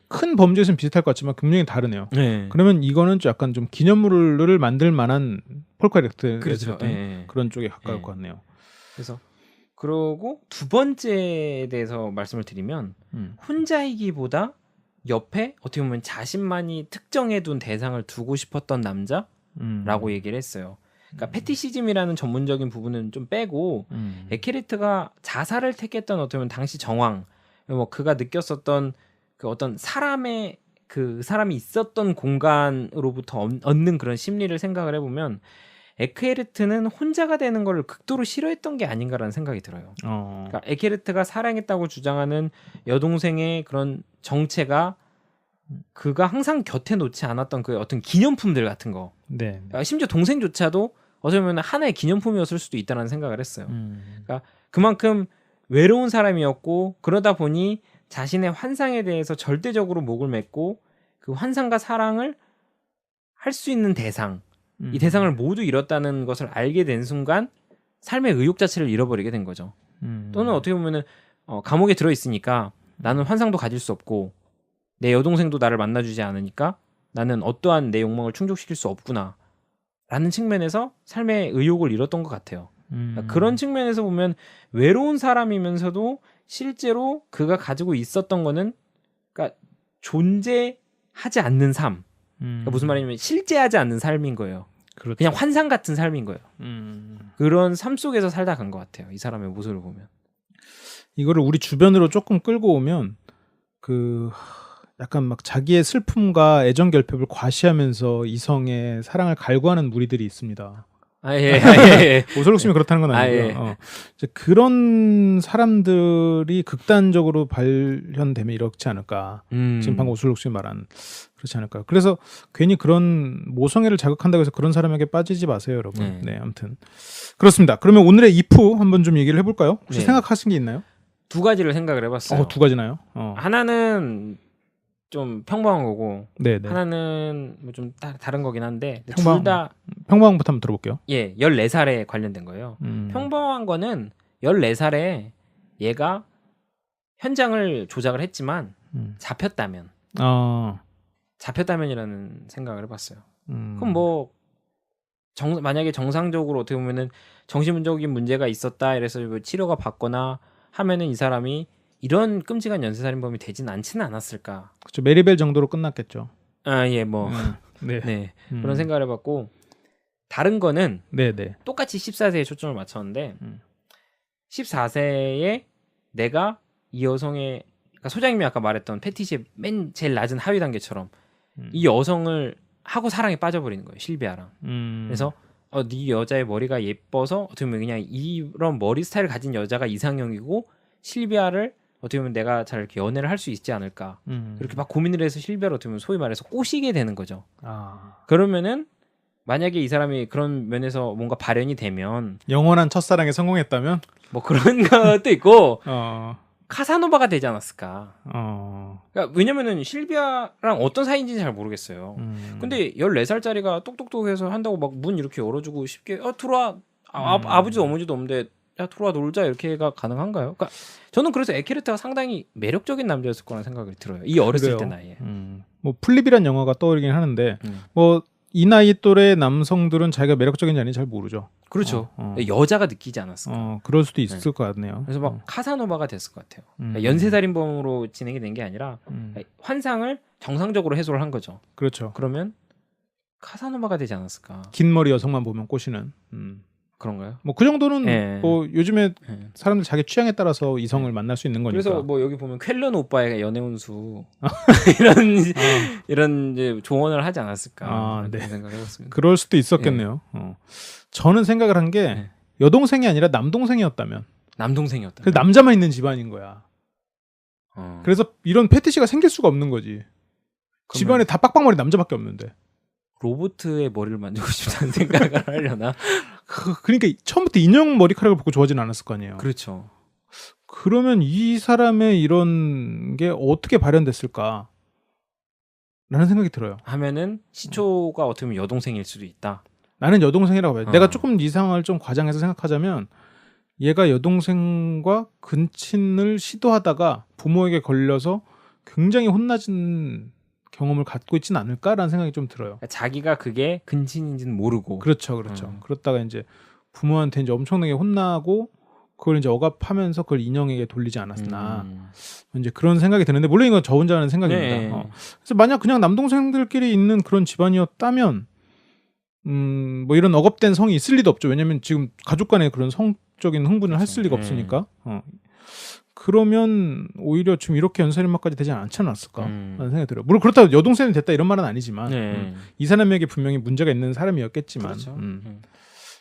큰 범죄에서는 비슷할 것 같지만 분명히 다르네요. 그러면 이거는 좀 약간 좀 기념물을 만들 만한 폴카렉트 그런 쪽에 가까울 것 같네요.
그래서 그러고 두 번째에 대해서 말씀을 드리면 혼자이기보다 옆에 어떻게 보면 자신만이 특정해둔 대상을 두고 싶었던 남자라고 얘기를 했어요. 그러니까 패티시즘이라는 전문적인 부분은 좀 빼고 에케르트가 자살을 택했던 어떻게 보면 당시 정황, 뭐 그가 느꼈었던 그 어떤 사람의 그 사람이 있었던 공간으로부터 얻는 그런 심리를 생각을 해보면 에케르트는 혼자가 되는 걸 극도로 싫어했던 게 아닌가라는 생각이 들어요. 그러니까 에케르트가 사랑했다고 주장하는 여동생의 그런 정체가 그가 항상 곁에 놓지 않았던 그 어떤 기념품들 같은 거. 그러니까 심지어 동생조차도 어떻게 보면 하나의 기념품이었을 수도 있다는 생각을 했어요. 그러니까 그만큼 외로운 사람이었고 그러다 보니 자신의 환상에 대해서 절대적으로 목을 맺고 그 환상과 사랑을 할 수 있는 대상, 이 대상을 모두 잃었다는 것을 알게 된 순간 삶의 의욕 자체를 잃어버리게 된 거죠. 또는 어떻게 보면은 감옥에 들어 있으니까 나는 환상도 가질 수 없고 내 여동생도 나를 만나주지 않으니까 나는 어떠한 내 욕망을 충족시킬 수 없구나 라는 측면에서 삶의 의욕을 잃었던 것 같아요. 그러니까 그런 측면에서 보면 외로운 사람이면서도 실제로 그가 가지고 있었던 거는 그러니까 존재하지 않는 삶. 그러니까 무슨 말이냐면 실제하지 않는 삶인 거예요.
그렇죠.
그냥 환상 같은 삶인 거예요. 그런 삶 속에서 살다 간 것 같아요. 이 사람의 모습을 보면.
이거를 우리 주변으로 조금 끌고 오면 그 약간 막 자기의 슬픔과 애정 결핍을 과시하면서 이성의 사랑을 갈구하는 무리들이 있습니다. 오설록 씨는 그렇다는 건 아니고요. 이제 그런 사람들이 극단적으로 발현되면 이렇지 않을까. 지금 방금 오설록 씨 말한 그렇지 않을까. 그래서 괜히 그런 모성애를 자극한다고 해서 그런 사람에게 빠지지 마세요, 여러분. 아무튼 그렇습니다. 그러면 오늘의 if 한번 좀 얘기를 해볼까요? 혹시 생각하신 게 있나요?
두 가지를 생각을 해봤어요.
두 가지나요?
하나는 좀 평범한 거고 하나는 뭐 좀 다른 거긴 한데 둘 다
평범한부터 한번 들어볼게요.
14살에 관련된 거예요. 평범한 거는 14살에 얘가 현장을 조작을 했지만 잡혔다면 잡혔다면이라는 생각을 해봤어요. 그럼 뭐 만약에 정상적으로 어떻게 보면은 정신적인 문제가 있었다 이래서 뭐 치료가 받거나 하면은 이 사람이 이런 끔찍한 연쇄살인범이 되진 않지는 않았을까.
그렇죠. 메리벨 정도로 끝났겠죠.
아, 예, 뭐
네.
네. 그런 생각을 해봤고 다른 거는
네네.
똑같이 14세에 초점을 맞췄는데 14세에 내가 이 여성의 그러니까 소장님이 아까 말했던 패티시의 맨 제일 낮은 하위 단계처럼 이 여성을 하고 사랑에 빠져버리는 거예요. 실비아랑. 그래서 네 여자의 머리가 예뻐서 어떻게 보면 그냥 이런 머리 스타일을 가진 여자가 이상형이고 실비아를 어떻게 보면 내가 잘 이렇게 연애를 할 수 있지 않을까. 이렇게 막 고민을 해서 실비아를 어떻게 보면 소위 말해서 꼬시게 되는 거죠. 그러면은 만약에 이 사람이 그런 면에서 뭔가 발현이 되면
영원한 첫사랑에 성공했다면
뭐 그런 것도 있고 카사노바가 되지 않았을까. 그러니까 왜냐면은 실비아랑 어떤 사이인지는 잘 모르겠어요. 근데 14살짜리가 똑똑똑해서 한다고 막 문 이렇게 열어주고 쉽게 들어와 아버지도 어머니도 없는데 야 들어와 놀자 이렇게가 가능한가요? 그러니까 저는 그래서 에케르트가 상당히 매력적인 남자였을 거라는 생각이 들어요. 이 어렸을 때 나이에.
뭐 플립이란 영화가 떠오르긴 하는데 뭐 이 나이 또래 남성들은 자기가 매력적인지 아닌지 잘 모르죠.
그렇죠. 여자가 느끼지 않았을까.
그럴 수도 있을 것 같네요.
그래서 막 카사노바가 됐을 것 같아요. 그러니까 연쇄살인범으로 진행이 된 게 아니라 환상을 정상적으로 해소를 한 거죠.
그렇죠.
그러면 카사노바가 되지 않았을까.
긴 머리 여성만 보면 꼬시는.
그런가요?
뭐 그 정도는
네.
뭐 요즘에 사람들 자기 취향에 따라서 이성을 만날 수 있는 거니까.
그래서 뭐 여기 보면 쾰른 오빠의 연애운수 이런 이제 조언을 하지 않았을까
네.
생각을 해봤습니다.
그럴 수도 있었겠네요. 저는 생각을 한 게 여동생이 아니라 남동생이었다면.
남동생이었다.
그래서 남자만 있는 집안인 거야. 그래서 이런 패티시가 생길 수가 없는 거지. 집안에 다 빡빡머리 남자밖에 없는데.
로봇의 머리를 만지고 싶다는 생각을 하려나?
그러니까 처음부터 인형 머리카락을 보고 좋아하지는 않았을 거 아니에요.
그렇죠.
그러면 이 사람의 이런 게 어떻게 발현됐을까? 라는 생각이 들어요.
하면은 시초가 어떻게 보면 여동생일 수도 있다.
나는 여동생이라고 봐요. 내가 조금 이 상황을 좀 과장해서 생각하자면 얘가 여동생과 근친을 시도하다가 부모에게 걸려서 굉장히 혼나진 경험을 갖고 있지는 않을까라는 생각이 좀 들어요.
그러니까 자기가 그게 근친인지는 모르고.
그렇죠. 그렇다가 이제 부모한테 이제 엄청나게 혼나고 그걸 이제 억압하면서 그걸 인형에게 돌리지 않았나. 이제 그런 생각이 드는데 물론 이건 저 혼자 하는 생각입니다.
네.
그래서 만약 그냥 남동생들끼리 있는 그런 집안이었다면 뭐 이런 억압된 성이 있을 리도 없죠. 왜냐면 지금 가족 간에 그런 성적인 흥분을
그렇죠.
할 리가 없으니까. 그러면 오히려 지금 이렇게 연쇄살인마까지 되지 않지 않았을까 라는 생각이 들어요. 물론 그렇다고 여동생이 됐다 이런 말은 아니지만 이 사람에게 분명히 문제가 있는 사람이었겠지만
그렇죠.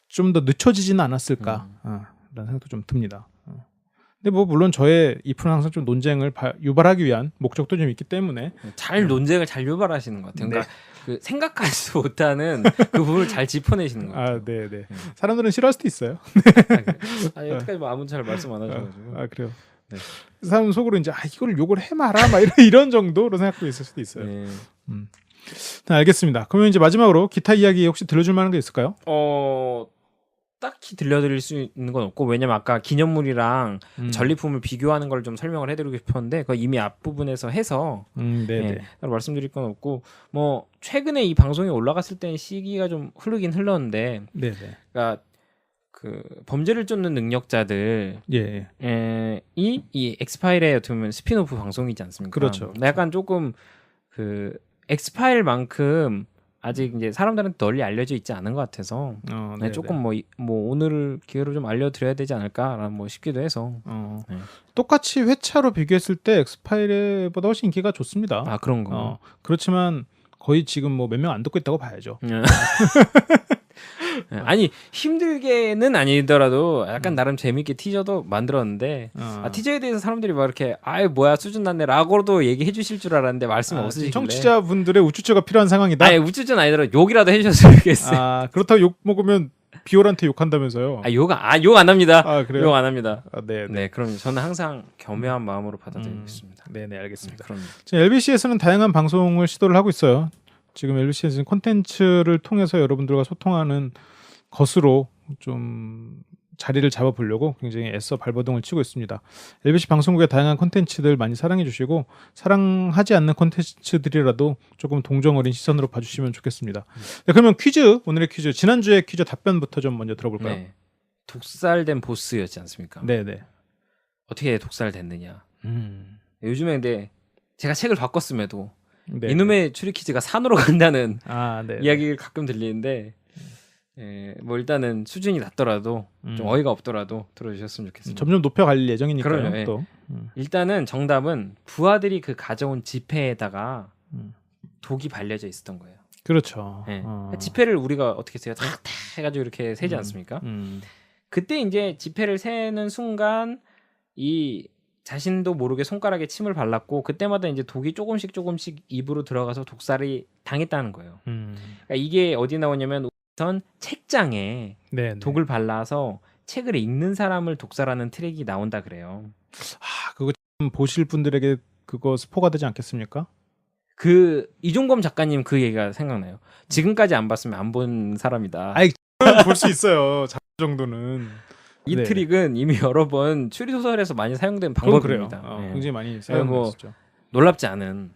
좀 더 늦춰지지는 않았을까 라는 생각도 좀 듭니다. 근데 뭐 물론 저의 잎은 항상 좀 논쟁을 유발하기 위한 목적도 좀 있기 때문에
논쟁을 잘 유발하시는 것 같아요. 그러니까 그 생각하지도 못하는 그 부분을 잘 짚어내시는 것 같아요.
네네. 사람들은 싫어할 수도 있어요.
여태까지 뭐 아무 잘 말씀 안 하셔가지고.
그래요.
네.
사람 속으로 이제 이걸 욕을 해마라 막 이런 정도로 생각하고 있을 수도 있어요.
네.
네, 알겠습니다. 그러면 이제 마지막으로 기타 이야기 혹시 들려줄 만한 게 있을까요?
딱히 들려드릴 수 있는 건 없고 왜냐면 아까 기념물이랑 전리품을 비교하는 걸 좀 설명을 해드리고 싶었는데 그거 이미 앞부분에서 해서 따로 말씀드릴 건 없고 뭐 최근에 이 방송이 올라갔을 때는 시기가 좀 흐르긴 흘렀는데 그러니까 그 범죄를 쫓는 능력자들 이 엑스파일의 어떻게 보면 스피노프 방송이지 않습니까?
그렇죠.
약간 조금 그 엑스파일만큼 아직 이제 사람들한테 널리 알려져 있지 않은 것 같아서 조금 뭐 오늘 기회로 좀 알려드려야 되지 않을까라는 뭐 싶기도 해서
똑같이 회차로 비교했을 때 엑스파일보다 훨씬 인기가 좋습니다.
아 그런 거.
그렇지만 거의 지금 뭐 몇 명 안 듣고 있다고 봐야죠.
아니 힘들게는 아니더라도 약간 나름 재밌게 티저도 만들었는데 티저에 대해서 사람들이 막 이렇게 뭐야 수준 낮네 라고도 얘기해 주실 줄 알았는데 말씀 없으시길래
청취자분들의 우쭈쭈가 필요한 상황이다.
아니 우쭈쭈는 아니더라도 욕이라도 해주셨으면 좋겠어요.
그렇다고 욕 먹으면 비올한테 욕한다면서요?
욕 안 합니다.
그래요?
욕 안 합니다.
네.
그럼 저는 항상 겸허한 마음으로 받아들이겠습니다.
네, 알겠습니다.
그럼
LBC에서는 다양한 방송을 시도를 하고 있어요. 지금 LBC에서는 콘텐츠를 통해서 여러분들과 소통하는 것으로 좀 자리를 잡아보려고 굉장히 애써 발버둥을 치고 있습니다. LBC 방송국의 다양한 콘텐츠들 많이 사랑해 주시고 사랑하지 않는 콘텐츠들이라도 조금 동정 어린 시선으로 봐주시면 좋겠습니다. 네, 그러면 퀴즈, 오늘의 퀴즈, 지난주에 퀴즈 답변부터 좀 먼저 들어볼까요?
네. 독살된 보스였지 않습니까?
네네.
어떻게 독살됐느냐. 요즘에 근데 제가 책을 바꿨음에도
네.
이놈의 추리 퀴즈가 산으로 간다는
네.
이야기를 가끔 들리는데 뭐 일단은 수준이 낮더라도 좀 어이가 없더라도 들어주셨으면 좋겠습니다.
점점 높여갈 예정이니까요.
그럼요, 예.
또.
일단은 정답은 부하들이 그 가져온 지폐에다가 독이 발려져 있었던 거예요.
그렇죠.
예. 지폐를 우리가 어떻게 세요? 탁탁 해가지고 이렇게 세지 않습니까? 그때 이제 지폐를 세는 순간 이 자신도 모르게 손가락에 침을 발랐고 그때마다 이제 독이 조금씩 입으로 들어가서 독살이 당했다는 거예요. 그러니까 이게 어디 나오냐면 우선 책장에
네네.
독을 발라서 책을 읽는 사람을 독살하는 트랙이 나온다 그래요.
그거 좀 보실 분들에게 그거 스포가 되지 않겠습니까?
그 이종범 작가님 그 얘기가 생각나요. 지금까지 안 봤으면 안 본 사람이다.
아이, 볼 수 있어요. 정도는.
이
네.
트릭은 이미 여러 번 추리 소설에서 많이 사용된
그건
방법입니다.
그래요.
네.
굉장히 많이 사용했었죠.
놀랍지 않은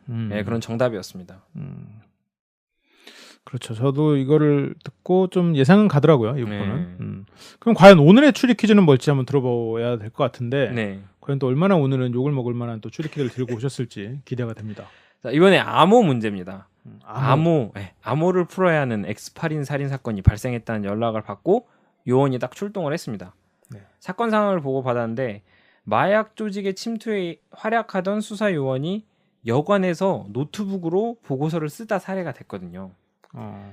그런 정답이었습니다.
그렇죠. 저도 이거를 듣고 좀 예상은 가더라고요. 이 부분은.
네.
그럼 과연 오늘의 추리 퀴즈는 뭘지 한번 들어봐야 될 것 같은데
네.
과연 또 얼마나 오늘은 욕을 먹을 만한 또 추리 퀴즈를 들고 오셨을지 기대가 됩니다.
자, 이번에 암호 문제입니다.
암호.
암호를 풀어야 하는 X8인 살인 사건이 발생했다는 연락을 받고 요원이 딱 출동을 했습니다.
네.
사건 상황을 보고 받았는데 마약 조직의 침투에 활약하던 수사 요원이 여관에서 노트북으로 보고서를 쓰다 살해가 됐거든요.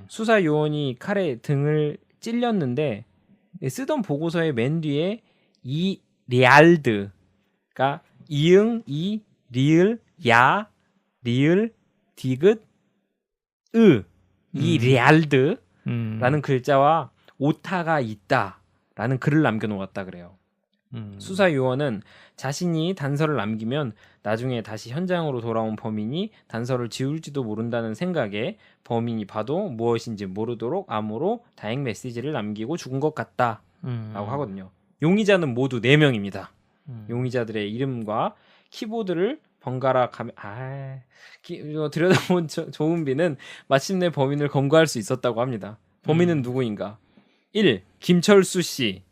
수사 요원이 칼에 등을 찔렸는데 쓰던 보고서의 맨 뒤에 이 리알드가 이응 이 리을 야 리을 디귿 이 리알드라는 글자와 오타가 있다라는 글을 남겨놓았다 그래요. 수사 요원은 자신이 단서를 남기면 나중에 다시 현장으로 돌아온 범인이 단서를 지울지도 모른다는 생각에 범인이 봐도 무엇인지 모르도록 암호로 다행 메시지를 남기고 죽은 것 같다라고 하거든요. 용의자는 모두 4명입니다. 용의자들의 이름과 키보드를 번갈아 들여다본 조은비는 마침내 범인을 검거할 수 있었다고 합니다. 범인은 누구인가? 1. 김철수 씨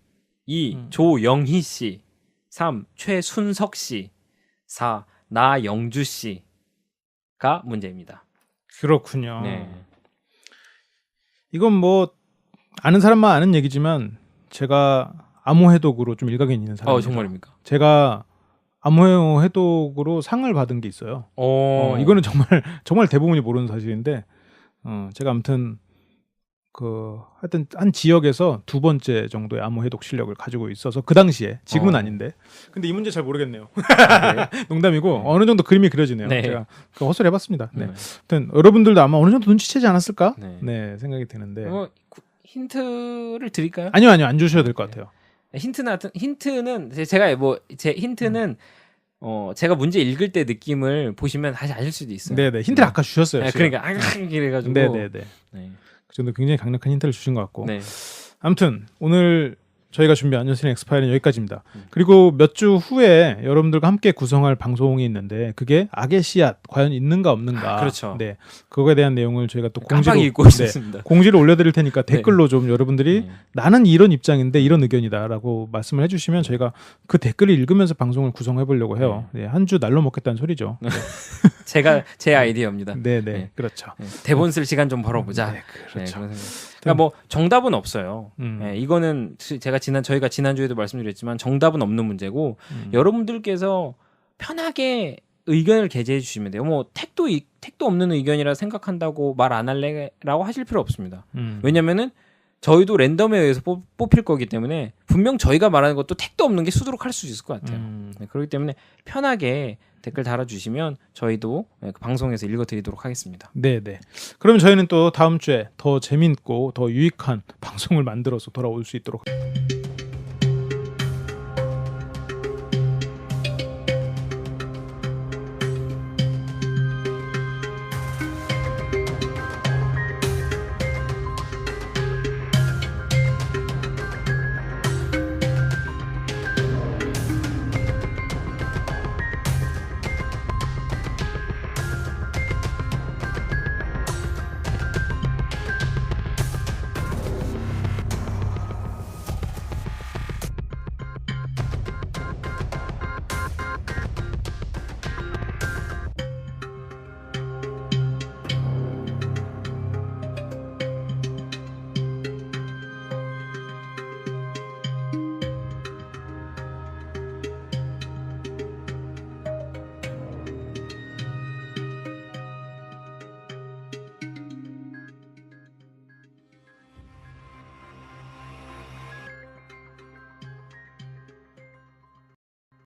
2. 조영희 씨 3. 최순석 씨 4. 나영주 씨가 문제입니다.
그렇군요.
네.
이건 뭐 아는 사람만 아는 얘기지만 제가 암호 해독으로 좀 일각에 있는 사람입니다.
정말입니까?
제가 암호 해독으로 상을 받은 게 있어요. 이거는 정말 대부분이 모르는 사실인데 제가 아무튼 하여튼 한 지역에서 2번째 정도의 암호 해독 실력을 가지고 있어서 그 당시에 지금은 아닌데 근데 이 문제 잘 모르겠네요. 네. 농담이고 어느 정도 그림이 그려지네요.
네.
제가 헛소리 해봤습니다. 네. 하여튼 여러분들도 아마 어느 정도 눈치채지 않았을까?
네.
생각이 드는데
힌트를 드릴까요?
아니요 안 주셔도 될 것 같아요.
힌트는 제가 제 힌트는 제가 문제 읽을 때 느낌을 보시면 다시 아실 수도 있어요.
네네 힌트를 아까 주셨어요.
그러니까 이래가지고
네네네.
네.
그 정도 굉장히 강력한 힌트를 주신 것 같고.
네.
아무튼 오늘 저희가 준비한 연신의 엑스파일은 여기까지입니다. 그리고 몇 주 후에 여러분들과 함께 구성할 방송이 있는데 그게 악의 씨앗 과연 있는가 없는가.
그렇죠.
네, 그거에 대한 내용을 저희가 또
깜빡이 잊고 있었습니다.
공지를 올려드릴 테니까 댓글로 좀 여러분들이 나는 이런 입장인데 이런 의견이다라고 말씀을 해주시면 저희가 그 댓글을 읽으면서 방송을 구성해보려고 해요. 네, 한 주 날로 먹겠다는 소리죠. 네.
제 아이디어입니다.
네네 그렇죠.
대본 쓸 시간 좀 벌어보자.
네, 그렇죠.
그러니까 뭐 정답은 없어요. 이거는 저희가 지난주에도 말씀드렸지만 정답은 없는 문제고 여러분들께서 편하게 의견을 게재해 주시면 돼요. 뭐 택도 없는 의견이라 생각한다고 말 안 할래라고 하실 필요 없습니다. 왜냐면은 저희도 랜덤에 의해서 뽑힐 거기 때문에 분명 저희가 말하는 것도 택도 없는 게 수두룩할 수 있을 것 같아요. 그렇기 때문에 편하게 댓글 달아주시면 저희도 방송에서 읽어드리도록 하겠습니다.
네네. 그러면 저희는 또 다음 주에 더 재밌고 더 유익한 방송을 만들어서 돌아올 수 있도록